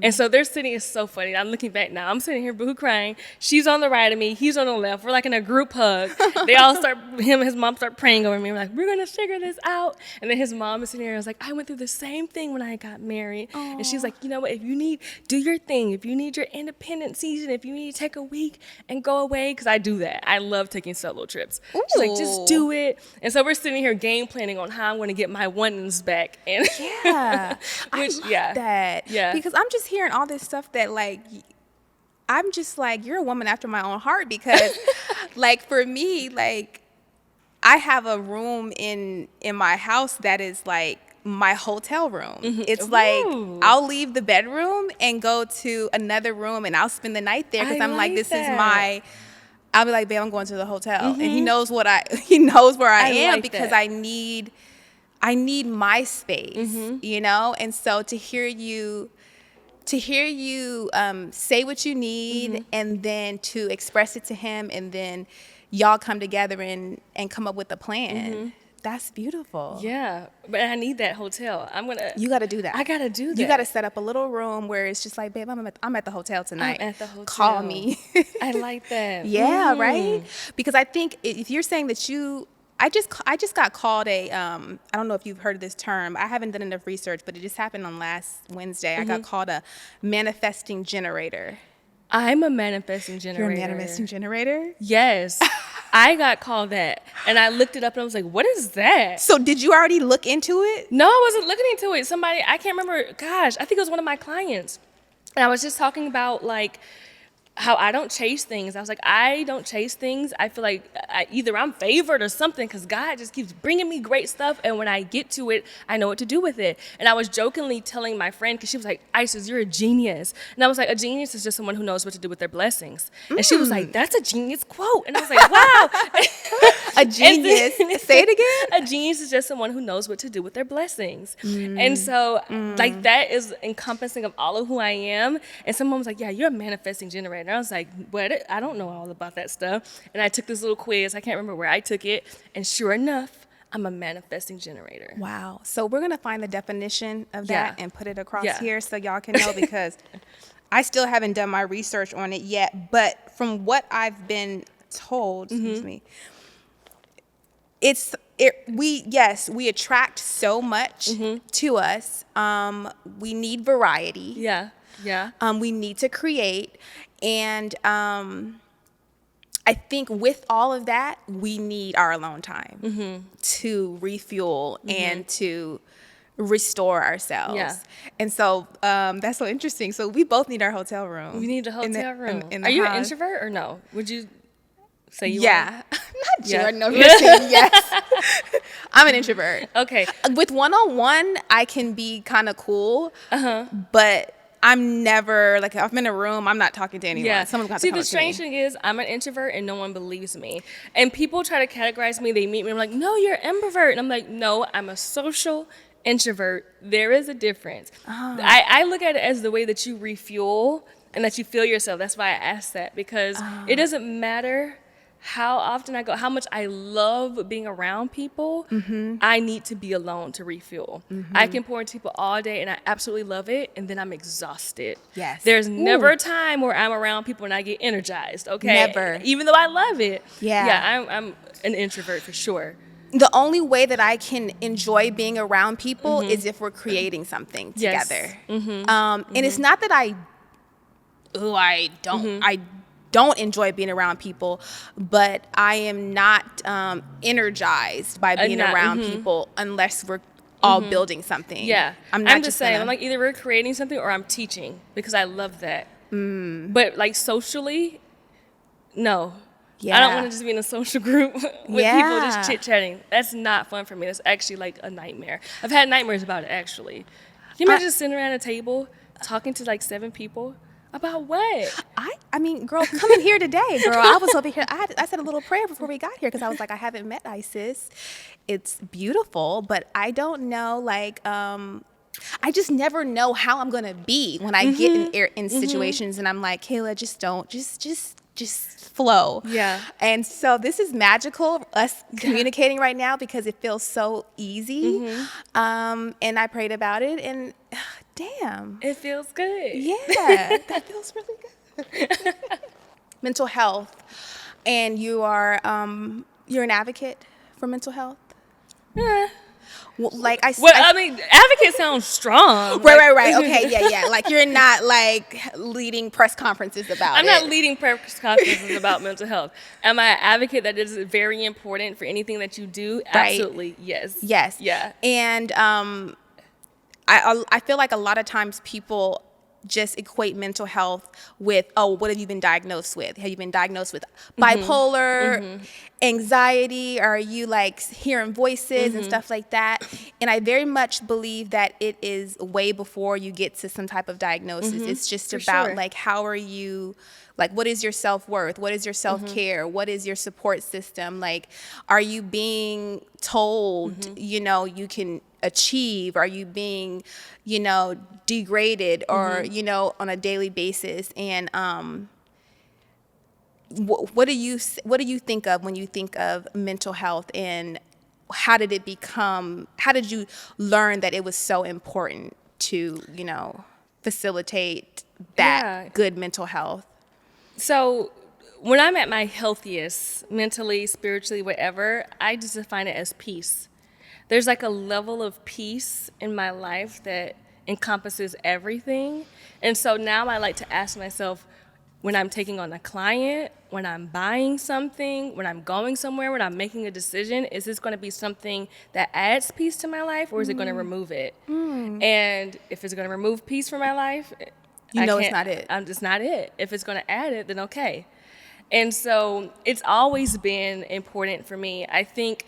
And so they're sitting, it's so funny. I'm looking back now. I'm sitting here boohoo crying. She's on the right of me. He's on the left. We're like in a group hug. They all his mom start praying over me. We're like, we're going to figure this out. And then his mom is sitting here. I was like, I went through the same thing when I got married. Aww. And she's like, you know what? If you need, do your thing. If you need your independent season, if you need to take a week and go away, because I do that. I love taking solo trips. Ooh. She's like, just do it. And so we're sitting here game planning on how I'm going to get my oneness back. And yeah. I love that. Yeah. Because I'm just hearing all this stuff that, like, I'm just like, you're a woman after my own heart. Because, like, for me, like, I have a room in my house that is, like, my hotel room. It's like, I'll leave the bedroom and go to another room and I'll spend the night there because I'm like, this is my... I'll be like, babe, I'm going to the hotel. And he knows where I am like because I need my space, you know? And so to hear you say what you need and then to express it to him and then y'all come together and come up with a plan. That's beautiful. Yeah, but I need that hotel. You got to do that. I got to do that. You got to set up a little room where it's just like, babe, I'm at the hotel tonight. I'm at the hotel. Call me. I like that. Yeah, right? Because I think if you're saying that I just got called I don't know if you've heard of this term. I haven't done enough research, but it just happened on last Wednesday. I got called a manifesting generator. I'm a manifesting generator. You're a manifesting generator? Yes. I got called that. And I looked it up and I was like, what is that? So did you already look into it? No, I wasn't looking into it. I can't remember. Gosh, I think it was one of my clients. And I was just talking about, like, how I don't chase things. I was like, I don't chase things. I feel like either I'm favored or something because God just keeps bringing me great stuff. And when I get to it, I know what to do with it. And I was jokingly telling my friend, because she was like, Isis, you're a genius. And I was like, a genius is just someone who knows what to do with their blessings. And she was like, that's a genius quote. And I was like, wow. A genius. Say it again. A genius is just someone who knows what to do with their blessings. And so like that is encompassing of all of who I am. And someone was like, yeah, you're a manifesting generator. And I was like, what? I don't know all about that stuff. And I took this little quiz. I can't remember where I took it. And sure enough, I'm a manifesting generator. Wow. So we're going to find the definition of that and put it across here so y'all can know because I still haven't done my research on it yet. But from what I've been told, excuse me, we attract so much to us. We need variety. Yeah. We need to create. And I think with all of that, we need our alone time to refuel and to restore ourselves. Yeah. And so that's so interesting. So we both need our hotel room. We need a hotel room. In are you an introvert or no? Would you say you are? Not sure. No, you're saying yes. I'm an introvert. Okay. With one-on-one, I can be kind of cool, but I'm never, like, if I'm in a room, I'm not talking to anyone. Yeah. Someone's got to talk to me. See, the strange thing is, I'm an introvert and no one believes me. And people try to categorize me. They meet me and I'm like, no, you're an ambivert. And I'm like, no, I'm a social introvert. There is a difference. I look at it as the way that you refuel and that you feel yourself. That's why I asked that, because it doesn't matter how often I go, how much I love being around people, I need to be alone to refuel. I can pour into people all day and I absolutely love it, and then I'm exhausted. Yes. There's never a time where I'm around people and I get energized, okay? Never. Even though I love it. Yeah. Yeah, I'm an introvert for sure. the only way that I can enjoy being around people is if we're creating something Yes. together. And it's not that I don't enjoy being around people, but I am not energized by being around people unless we're all building something. Yeah, I'm not the same. I'm like, either we're creating something or I'm teaching, because I love that. But like socially, no. I don't want to just be in a social group with people just chit-chatting. That's not fun for me. That's actually like a nightmare. I've had nightmares about it, actually. Can you imagine just sitting around a table talking to like 7 people? About what? I mean, girl, coming here today, girl, I was over here. I said a little prayer before we got here because I was like, I haven't met Isis. It's beautiful, but I don't know, like, I just never know how I'm going to be when I get in situations and I'm like, Kayla, just don't, just flow. Yeah. And so this is magical, us communicating right now, because it feels so easy. And I prayed about it, and damn. It feels good. Yeah, that feels really good. Mental health. And you are, you're an advocate for mental health? Yeah. Well, like I mean, advocate sounds strong. Right. Okay, yeah. Like you're not like leading press conferences about it. I'm not leading press conferences about mental health. Am I an advocate that is very important for anything that you do? Right. Absolutely, yes. Yes. Yeah. And I feel like a lot of times people just equate mental health with, oh, what have you been diagnosed with? Have you been diagnosed with bipolar, anxiety? Are you like hearing voices and stuff like that? And I very much believe that it is way before you get to some type of diagnosis. It's just about like, how are you, like, what is your self-worth? What is your self-care? What is your support system? Like, are you being told, you know, you can achieve? Are you being, you know, degraded or, you know, on a daily basis? And what do you think of when you think of mental health, and how did you learn that it was so important to, you know, facilitate that good mental health? So when I'm at my healthiest, mentally, spiritually, whatever, I just define it as peace. There's like a level of peace in my life that encompasses everything. And so now I like to ask myself, when I'm taking on a client, when I'm buying something, when I'm going somewhere, when I'm making a decision, is this going to be something that adds peace to my life, or is it going to remove it? And if it's going to remove peace from my life, it's not it. It's not it. If it's going to add it, then okay. And so it's always been important for me. I think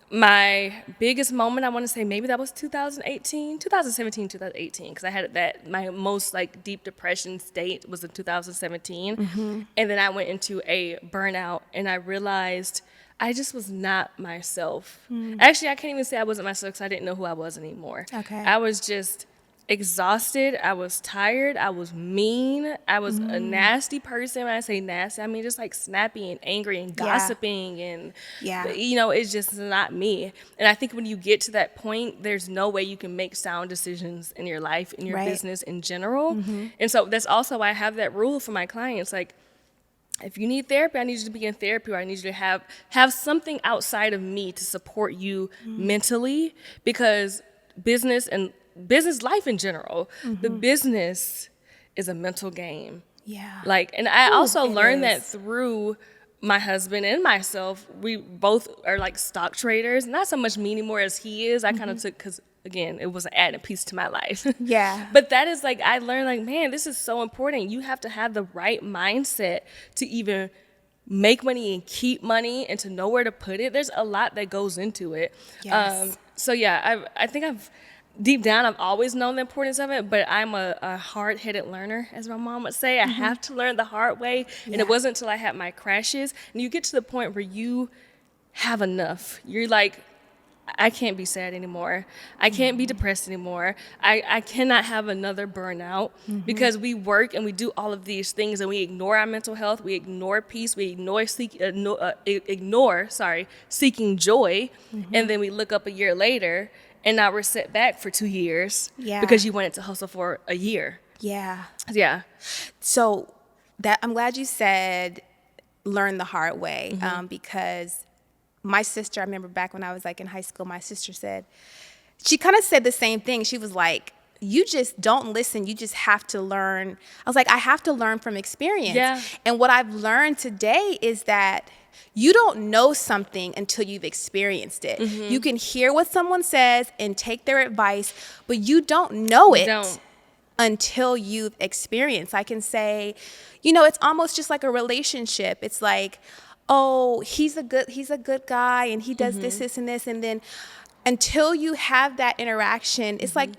my biggest moment, I want to say maybe that was 2017, 2018, because I had my most like deep depression state was in 2017. And then I went into a burnout, and I realized I just was not myself. Actually, I can't even say I wasn't myself because I didn't know who I was anymore. Okay. I was just exhausted. I was tired. I was mean. I was a nasty person. When I say nasty, I mean just like snappy and angry and gossiping and you know, it's just not me. And I think when you get to that point, there's no way you can make sound decisions in your life, in your business in general. And so that's also why I have that rule for my clients, like, if you need therapy, I need you to be in therapy, or I need you to have something outside of me to support you mentally, because business life in general, the business is a mental game. Yeah. Like, and I also learned that through my husband and myself. We both are like stock traders, not so much me anymore as he is. I kind of took, because again, it was an added piece to my life. Yeah. But that is like, I learned like, man, this is so important. You have to have the right mindset to even make money and keep money and to know where to put it. There's a lot that goes into it. Yes. So yeah, I think deep down, I've always known the importance of it, but I'm a hard-headed learner, as my mom would say. I have to learn the hard way, and it wasn't until I had my crashes. And you get to the point where you have enough. You're like, I can't be sad anymore. I can't be depressed anymore. I cannot have another burnout, because we work and we do all of these things and we ignore our mental health. We ignore peace. We ignore seeking joy. And then we look up a year later, and now we're set back for 2 years because you wanted to hustle for a year. Yeah. Yeah. So I'm glad you said learn the hard way, because my sister, I remember back when I was like in high school, my sister said, she kind of said the same thing. She was like, you just don't listen. You just have to learn. I was like, I have to learn from experience. Yeah. And what I've learned today is that you don't know something until you've experienced it. You can hear what someone says and take their advice, but you don't know it until you've experienced. I can say, you know, it's almost just like a relationship. It's like, oh, he's a good guy and he does this, and this. And then until you have that interaction, it's like,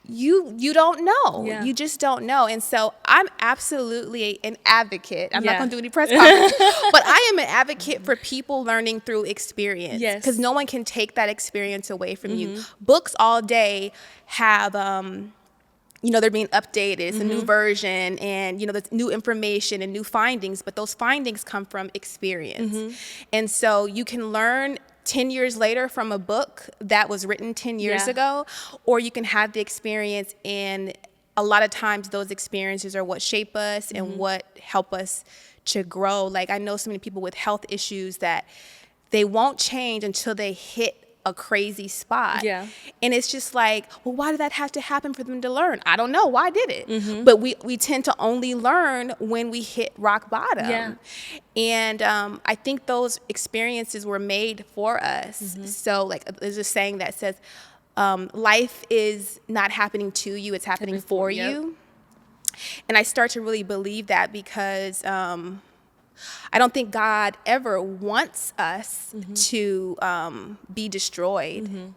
you don't know. Yeah. You just don't know. And so I'm absolutely an advocate. I'm not going to do any press conference, but I am an advocate for people learning through experience. Yes. Because no one can take that experience away from you. Books all day have, you know, they're being updated. It's a new version, and, you know, there's new information and new findings, but those findings come from experience. And so you can learn 10 years later from a book that was written 10 years ago, or you can have the experience, and a lot of times those experiences are what shape us and what help us to grow. Like, I know so many people with health issues that they won't change until they hit a crazy spot. Yeah. And it's just like, well, why did that have to happen for them to learn? I don't know. Why did it? But we tend to only learn when we hit rock bottom. Yeah. And I think those experiences were made for us. So, like, there's a saying that says, life is not happening to you, it's happening for you. And I start to really believe that because I don't think God ever wants us to be destroyed.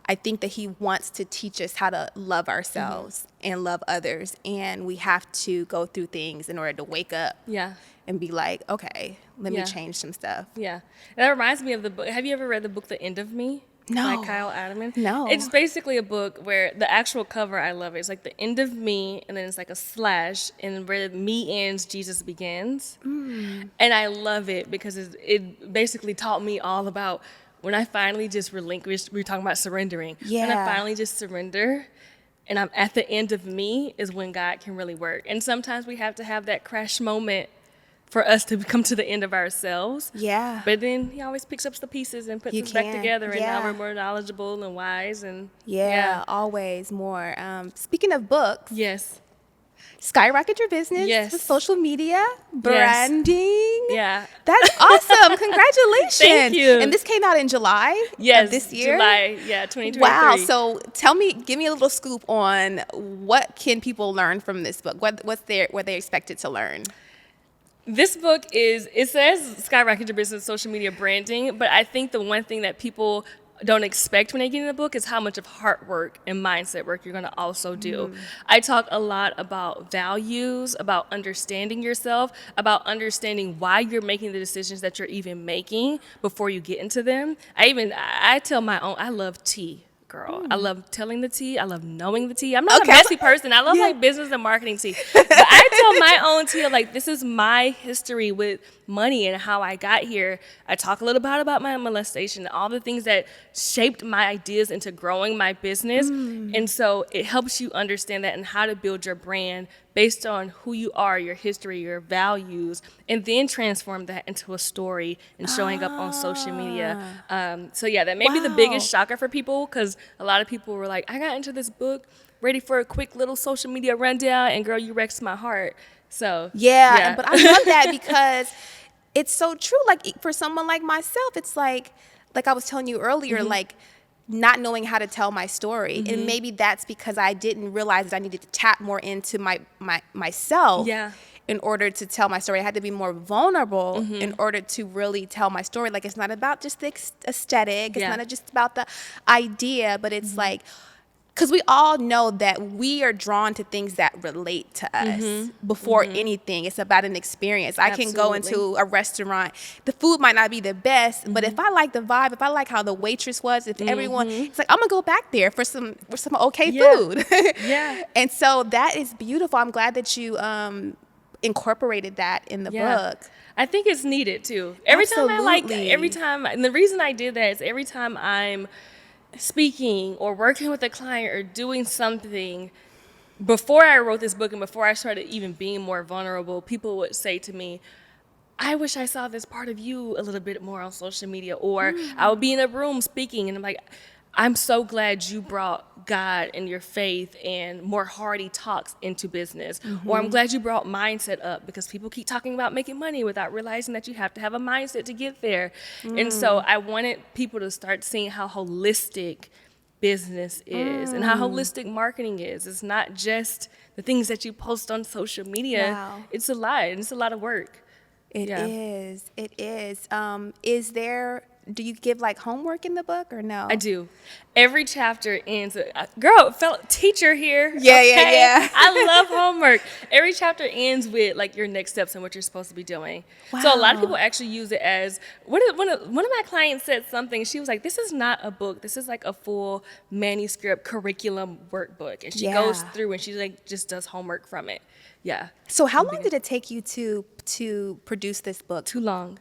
I think that he wants to teach us how to love ourselves and love others. And we have to go through things in order to wake up and be like, okay, let me change some stuff. Yeah. And that reminds me of the book. Have you ever read the book, The End of Me? No. By Kyle Adamant? No. It's basically a book where the actual cover, I love it. It's like the end of me, and then it's like a slash, and where me ends, Jesus begins. And I love it because it basically taught me all about when I finally just relinquished. We were talking about surrendering. When I finally just surrender, and I'm at the end of me, is when God can really work. And sometimes we have to have that crash moment for us to come to the end of ourselves. Yeah. But then he always picks up the pieces and puts us back together, and now we're more knowledgeable and wise. And always more. Speaking of books, yes, skyrocket your business with social media, branding. Yeah. That's awesome. Congratulations. Thank you. And this came out in July of this year? July, 2023. Wow. So give me a little scoop on what can people learn from this book? What they expected to learn? This book it says skyrocket your business, social media branding, but I think the one thing that people don't expect when they get in the book is how much of heart work and mindset work you're going to also do. I talk a lot about values, about understanding yourself, about understanding why you're making the decisions that you're even making before you get into them. I tell my own, I love tea. Girl, I love telling the tea. I love knowing the tea. I'm not a messy person. I love like business and marketing tea. But I tell my own tea, like, this is my history with money and how I got here. I talk a little bit about my molestation, all the things that shaped my ideas into growing my business. And so it helps you understand that and how to build your brand based on who you are, your history, your values, and then transform that into a story and showing up on social media. That may be the biggest shocker for people, because a lot of people were like, I got into this book ready for a quick little social media rundown, and girl, you wrecked my heart. So but I love that because it's so true. Like, for someone like myself, it's like I was telling you earlier, like, not knowing how to tell my story. And maybe that's because I didn't realize that I needed to tap more into myself in order to tell my story. I had to be more vulnerable in order to really tell my story. Like, it's not about just the aesthetic. It's not just about the idea, but it's like, because we all know that we are drawn to things that relate to us before anything. It's about an experience. I can go into a restaurant. The food might not be the best, but if I like the vibe, if I like how the waitress was, if everyone, it's like, I'm going to go back there for some okay food. And so that is beautiful. I'm glad that you incorporated that in the book. I think it's needed too. Every time, and the reason I did that is every time I'm speaking or working with a client or doing something, before I wrote this book and before I started even being more vulnerable, people would say to me, I wish I saw this part of you a little bit more on social media. Or I would be in a room speaking and I'm like, I'm so glad you brought God and your faith and more hearty talks into business. Or I'm glad you brought mindset up, because people keep talking about making money without realizing that you have to have a mindset to get there. And so I wanted people to start seeing how holistic business is and how holistic marketing is. It's not just the things that you post on social media. Wow. It's a lot, and it's a lot of work. It Yeah. is. It is. Do you give like homework in the book or no? I do. Every chapter ends. Girl, fellow teacher here. Yeah, yeah. I love homework. Every chapter ends with like your next steps and what you're supposed to be doing. So a lot of people actually use it as one of my clients said something. She was like, "This is not a book. This is like a full manuscript curriculum workbook." And she goes through and she like just does homework from it. Yeah. So how long did it take you to produce this book? Too long.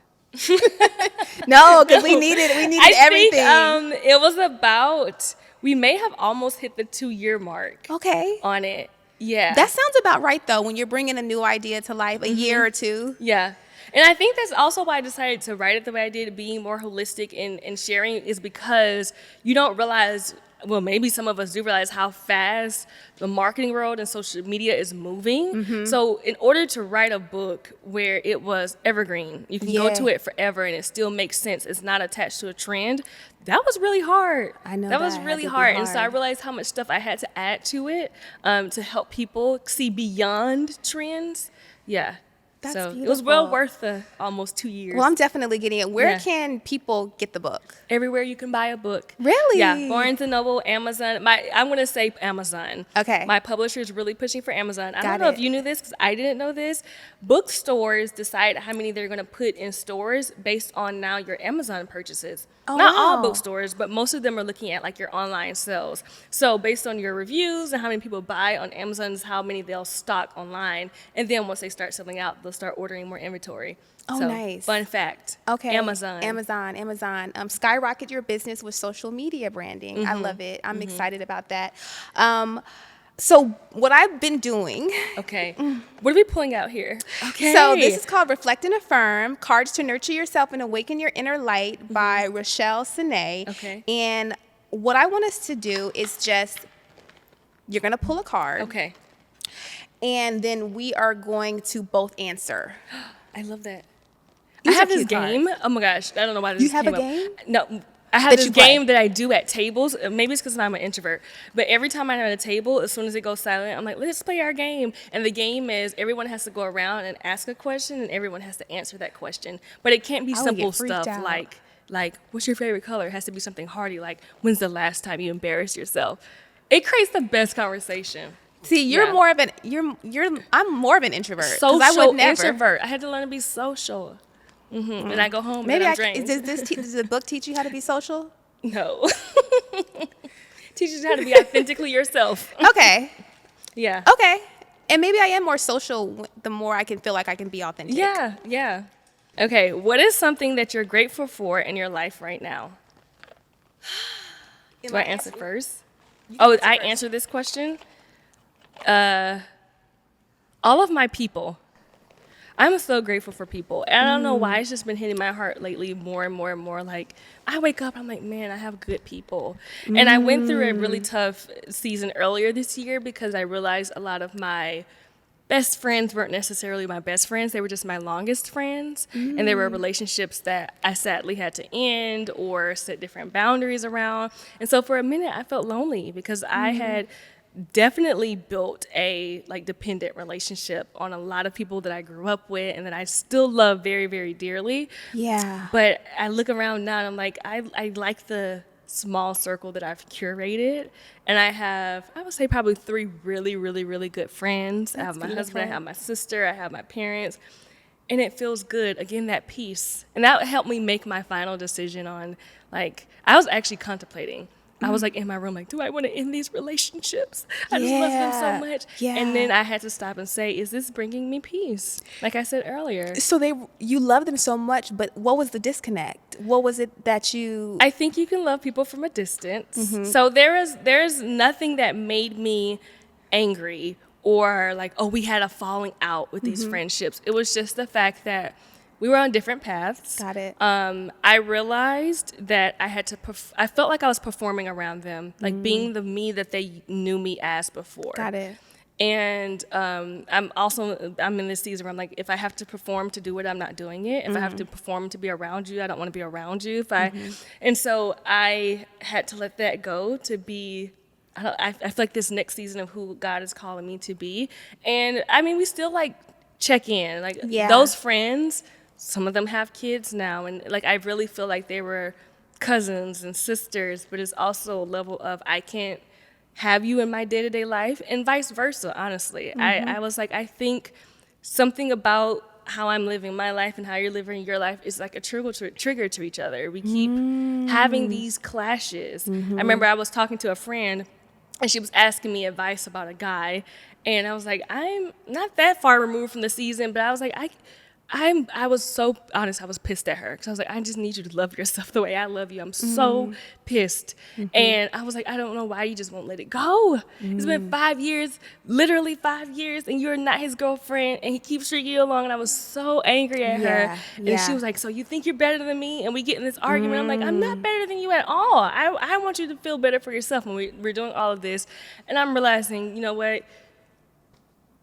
No, because we needed everything. Think, it was about, we may have almost hit the 2-year mark. Okay. On it. Yeah. That sounds about right, though, when you're bringing a new idea to life, a year or two. Yeah. And I think that's also why I decided to write it the way I did, being more holistic and sharing, is because you don't realize, well, maybe some of us do realize how fast the marketing world and social media is moving. So in order to write a book where it was evergreen, you can go to it forever and it still makes sense, it's not attached to a trend, that was really hard. I know that was that. really That'd be hard. And so I hard. realized how much stuff I had to add to it to help people see beyond trends. Yeah. That's so beautiful. it was well worth the almost 2 years. Well, I'm definitely getting it. Where Yeah. can people get the book? Everywhere you can buy a book. Really? Yeah, Barnes & Noble, Amazon. I'm going to say Amazon. Okay. My publisher is really pushing for Amazon. I Got don't know it. if you knew this, because I didn't know this. Bookstores decide how many they're going to put in stores based on now your Amazon purchases. Oh, Not all wow. bookstores, but most of them are looking at like your online sales. So based on your reviews and how many people buy on Amazon is how many they'll stock online. And then once they start selling out, they'll start ordering more inventory. Oh, So, nice. Fun fact. Okay. Amazon. Skyrocket your business with social media branding. I love it. I'm excited about that. So what I've been doing. Okay. What are we pulling out here? Okay. So this is called Reflect and Affirm, Cards to Nurture Yourself and Awaken Your Inner Light by Rochelle Sine. Okay. And what I want us to do is you're going to pull a card. Okay. And then we are going to both answer. I love that. These I have are this cute cards. game. Oh my gosh. I don't know why this You have came a up. game? No. I have That this you play? game that I do at tables. Maybe it's because I'm an introvert. But every time I'm at a table, as soon as it goes silent, I'm like, let's play our game. And the game is everyone has to go around and ask a question, and everyone has to answer that question. But it can't be I would simple get freaked stuff out. like what's your favorite color? It has to be something hearty, like when's the last time you embarrassed yourself? It creates the best conversation. See, you're Yeah. more of an I'm more of an introvert. 'Cause Social I would never. introvert. I had to learn to be social. And I go home Maybe and I'm drained. does the book teach you how to be social? No. Teaches you how to be authentically yourself. Okay. Yeah. Okay. And maybe I am more social the more I can feel like I can be authentic. Yeah, yeah. Okay, what is something that you're grateful for in your life right now? Do I answer first? Oh, I answer this question? All of my people. I'm so grateful for people. And I don't know why, it's just been hitting my heart lately more and more and more. Like, I wake up, I'm like, man, I have good people. And I went through a really tough season earlier this year because I realized a lot of my best friends weren't necessarily my best friends. They were just my longest friends. And there were relationships that I sadly had to end or set different boundaries around. And so for a minute, I felt lonely because I had definitely built a like dependent relationship on a lot of people that I grew up with and that I still love very, very dearly. Yeah. But I look around now and I'm like, I like the small circle that I've curated. And I have, I would say probably 3 really, really, really good friends. I have my husband, I have my sister, I have my parents. And it feels good. Again, that peace. And that helped me make my final decision on, like, I was actually contemplating. I was like in my room, like, do I want to end these relationships? I just love them so much. Yeah. And then I had to stop and say, is this bringing me peace? Like I said earlier. So you love them so much, but what was the disconnect? What was it that you? I think you can love people from a distance. So there is nothing that made me angry or like, oh, we had a falling out with these friendships. It was just the fact that we were on different paths. Got it. I realized that I had to, I felt like I was performing around them, like being the me that they knew me as before. Got it. And I'm in this season where I'm like, if I have to perform to do it, I'm not doing it. If I have to perform to be around you, I don't want to be around you. And so I had to let that go to be, I feel like this next season of who God is calling me to be. And I mean, we still like check in, like those friends, some of them have kids now. And like, I really feel like they were cousins and sisters, but it's also a level of, I can't have you in my day-to-day life, and vice versa, honestly. I was like, I think something about how I'm living my life and how you're living your life is like a trigger to each other. We keep having these clashes. I remember I was talking to a friend, and she was asking me advice about a guy, and I was like, I'm not that far removed from the season, but I was like, I was so honest. I was pissed at her because I was like, I just need you to love yourself the way I love you. I'm so pissed. And I was like, I don't know why you just won't let it go. It's been 5 years, literally 5 years, and you're not his girlfriend, and he keeps stringing you along. And I was so angry at her. And she was like, so you think you're better than me? And we get in this argument. I'm like, I'm not better than you at all. I want you to feel better for yourself when we're doing all of this. And I'm realizing, you know what?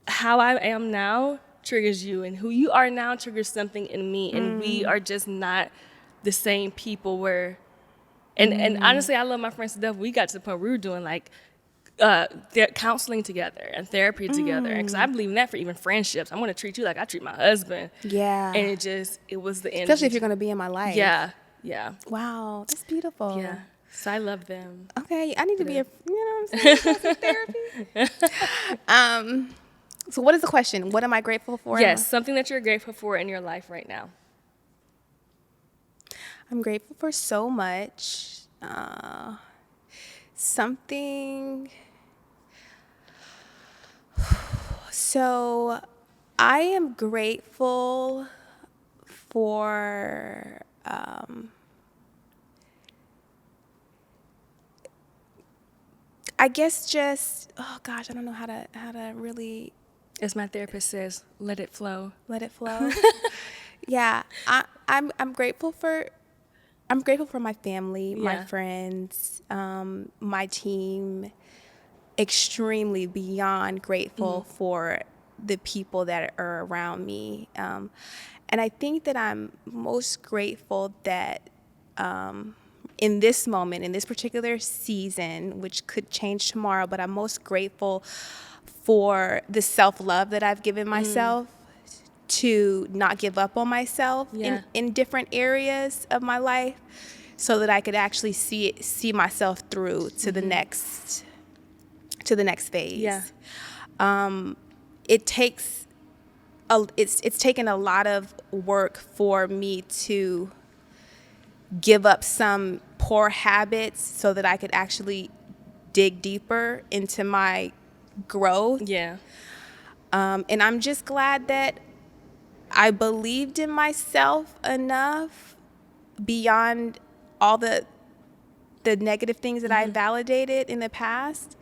How I am now triggers you, and who you are now triggers something in me, and we are just not the same people. Where and honestly, I love my friends to death. We got to the point where we were doing like counseling together and therapy together, because I believe in that for even friendships. I'm going to treat you like I treat my husband. And it was the end, especially if you're going to be in my life. Wow, that's beautiful. So I love them. Okay, I need to be a, you know what I'm saying, therapy. So what is the question? What am I grateful for? Yes, something that you're grateful for in your life right now. I'm grateful for so much. So I am grateful for I guess just, oh gosh, I don't know how to really, as my therapist says, let it flow. Let it flow. I'm grateful for my family, my friends, my team. Extremely beyond grateful for the people that are around me. And I think that I'm most grateful that in this moment, in this particular season, which could change tomorrow, but I'm most grateful for the self-love that I've given myself, to not give up on myself in different areas of my life, so that I could actually see myself through to the next phase. It's taken a lot of work for me to give up some poor habits so that I could actually dig deeper into my growth. And I'm just glad that I believed in myself enough beyond all the negative things that I validated in the past.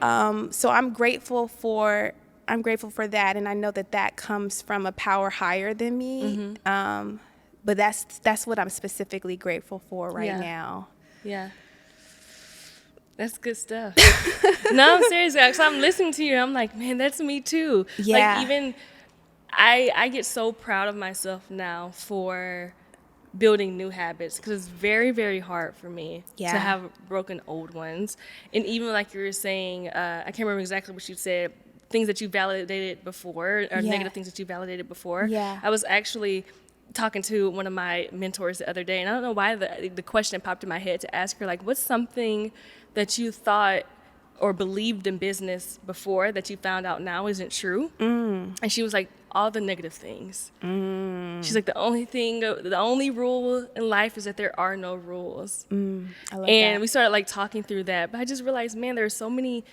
So I'm grateful for that, and I know that comes from a power higher than me. But that's what I'm specifically grateful for right now. That's good stuff. No, I'm serious, because I'm listening to you. I'm like, man, that's me too. Like, even I get so proud of myself now for building new habits, because it's very, very hard for me to have broken old ones. And even like you were saying, I can't remember exactly what you said, things that you validated before, or negative things that you validated before. I was actually talking to one of my mentors the other day, and I don't know why the question popped in my head to ask her, like, what's something that you thought or believed in business before that you found out now isn't true? And she was like, all the negative things. She's like, the only rule in life is that there are no rules. I love and that. we started like talking through that, but I just realized, man, there are so many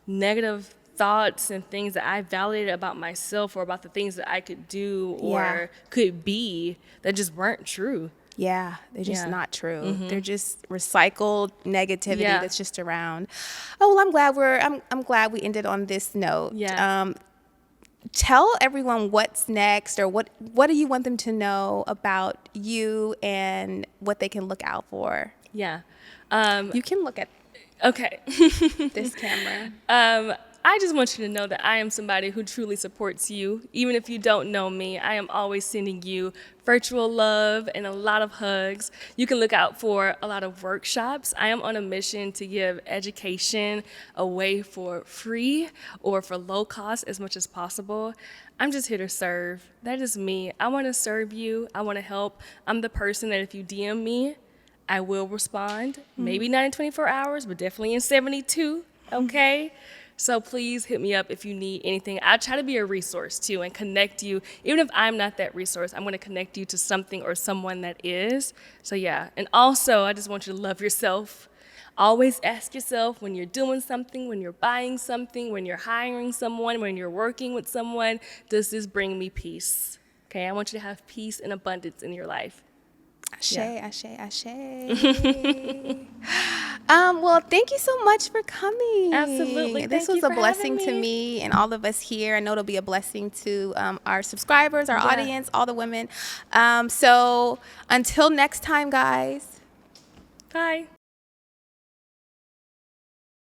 negative thoughts and things that I validated about myself, or about the things that I could do or could be, that just weren't true. They're just not true. They're just recycled negativity that's just around. Oh well, I'm glad we ended on this note. tell everyone what's next, or what do you want them to know about you and what they can look out for? Yeah. You can look at Okay. this camera. I just want you to know that I am somebody who truly supports you. Even if you don't know me, I am always sending you virtual love and a lot of hugs. You can look out for a lot of workshops. I am on a mission to give education away for free or for low cost as much as possible. I'm just here to serve. That is me. I want to serve you. I want to help. I'm the person that if you DM me, I will respond. Maybe not in 24 hours, but definitely in 72. Okay? So please hit me up if you need anything. I try to be a resource too and connect you. Even if I'm not that resource, I'm going to connect you to something or someone that is. So yeah. And also, I just want you to love yourself. Always ask yourself when you're doing something, when you're buying something, when you're hiring someone, when you're working with someone, does this bring me peace? Okay, I want you to have peace and abundance in your life. Ashe, Yeah. ashe, ashe. Well, thank you so much for coming. Absolutely. This Thank was you a for having blessing to me. me and all of us here. I know it'll be a blessing to our subscribers, our Yeah. audience, all the women. So until next time, guys. Bye.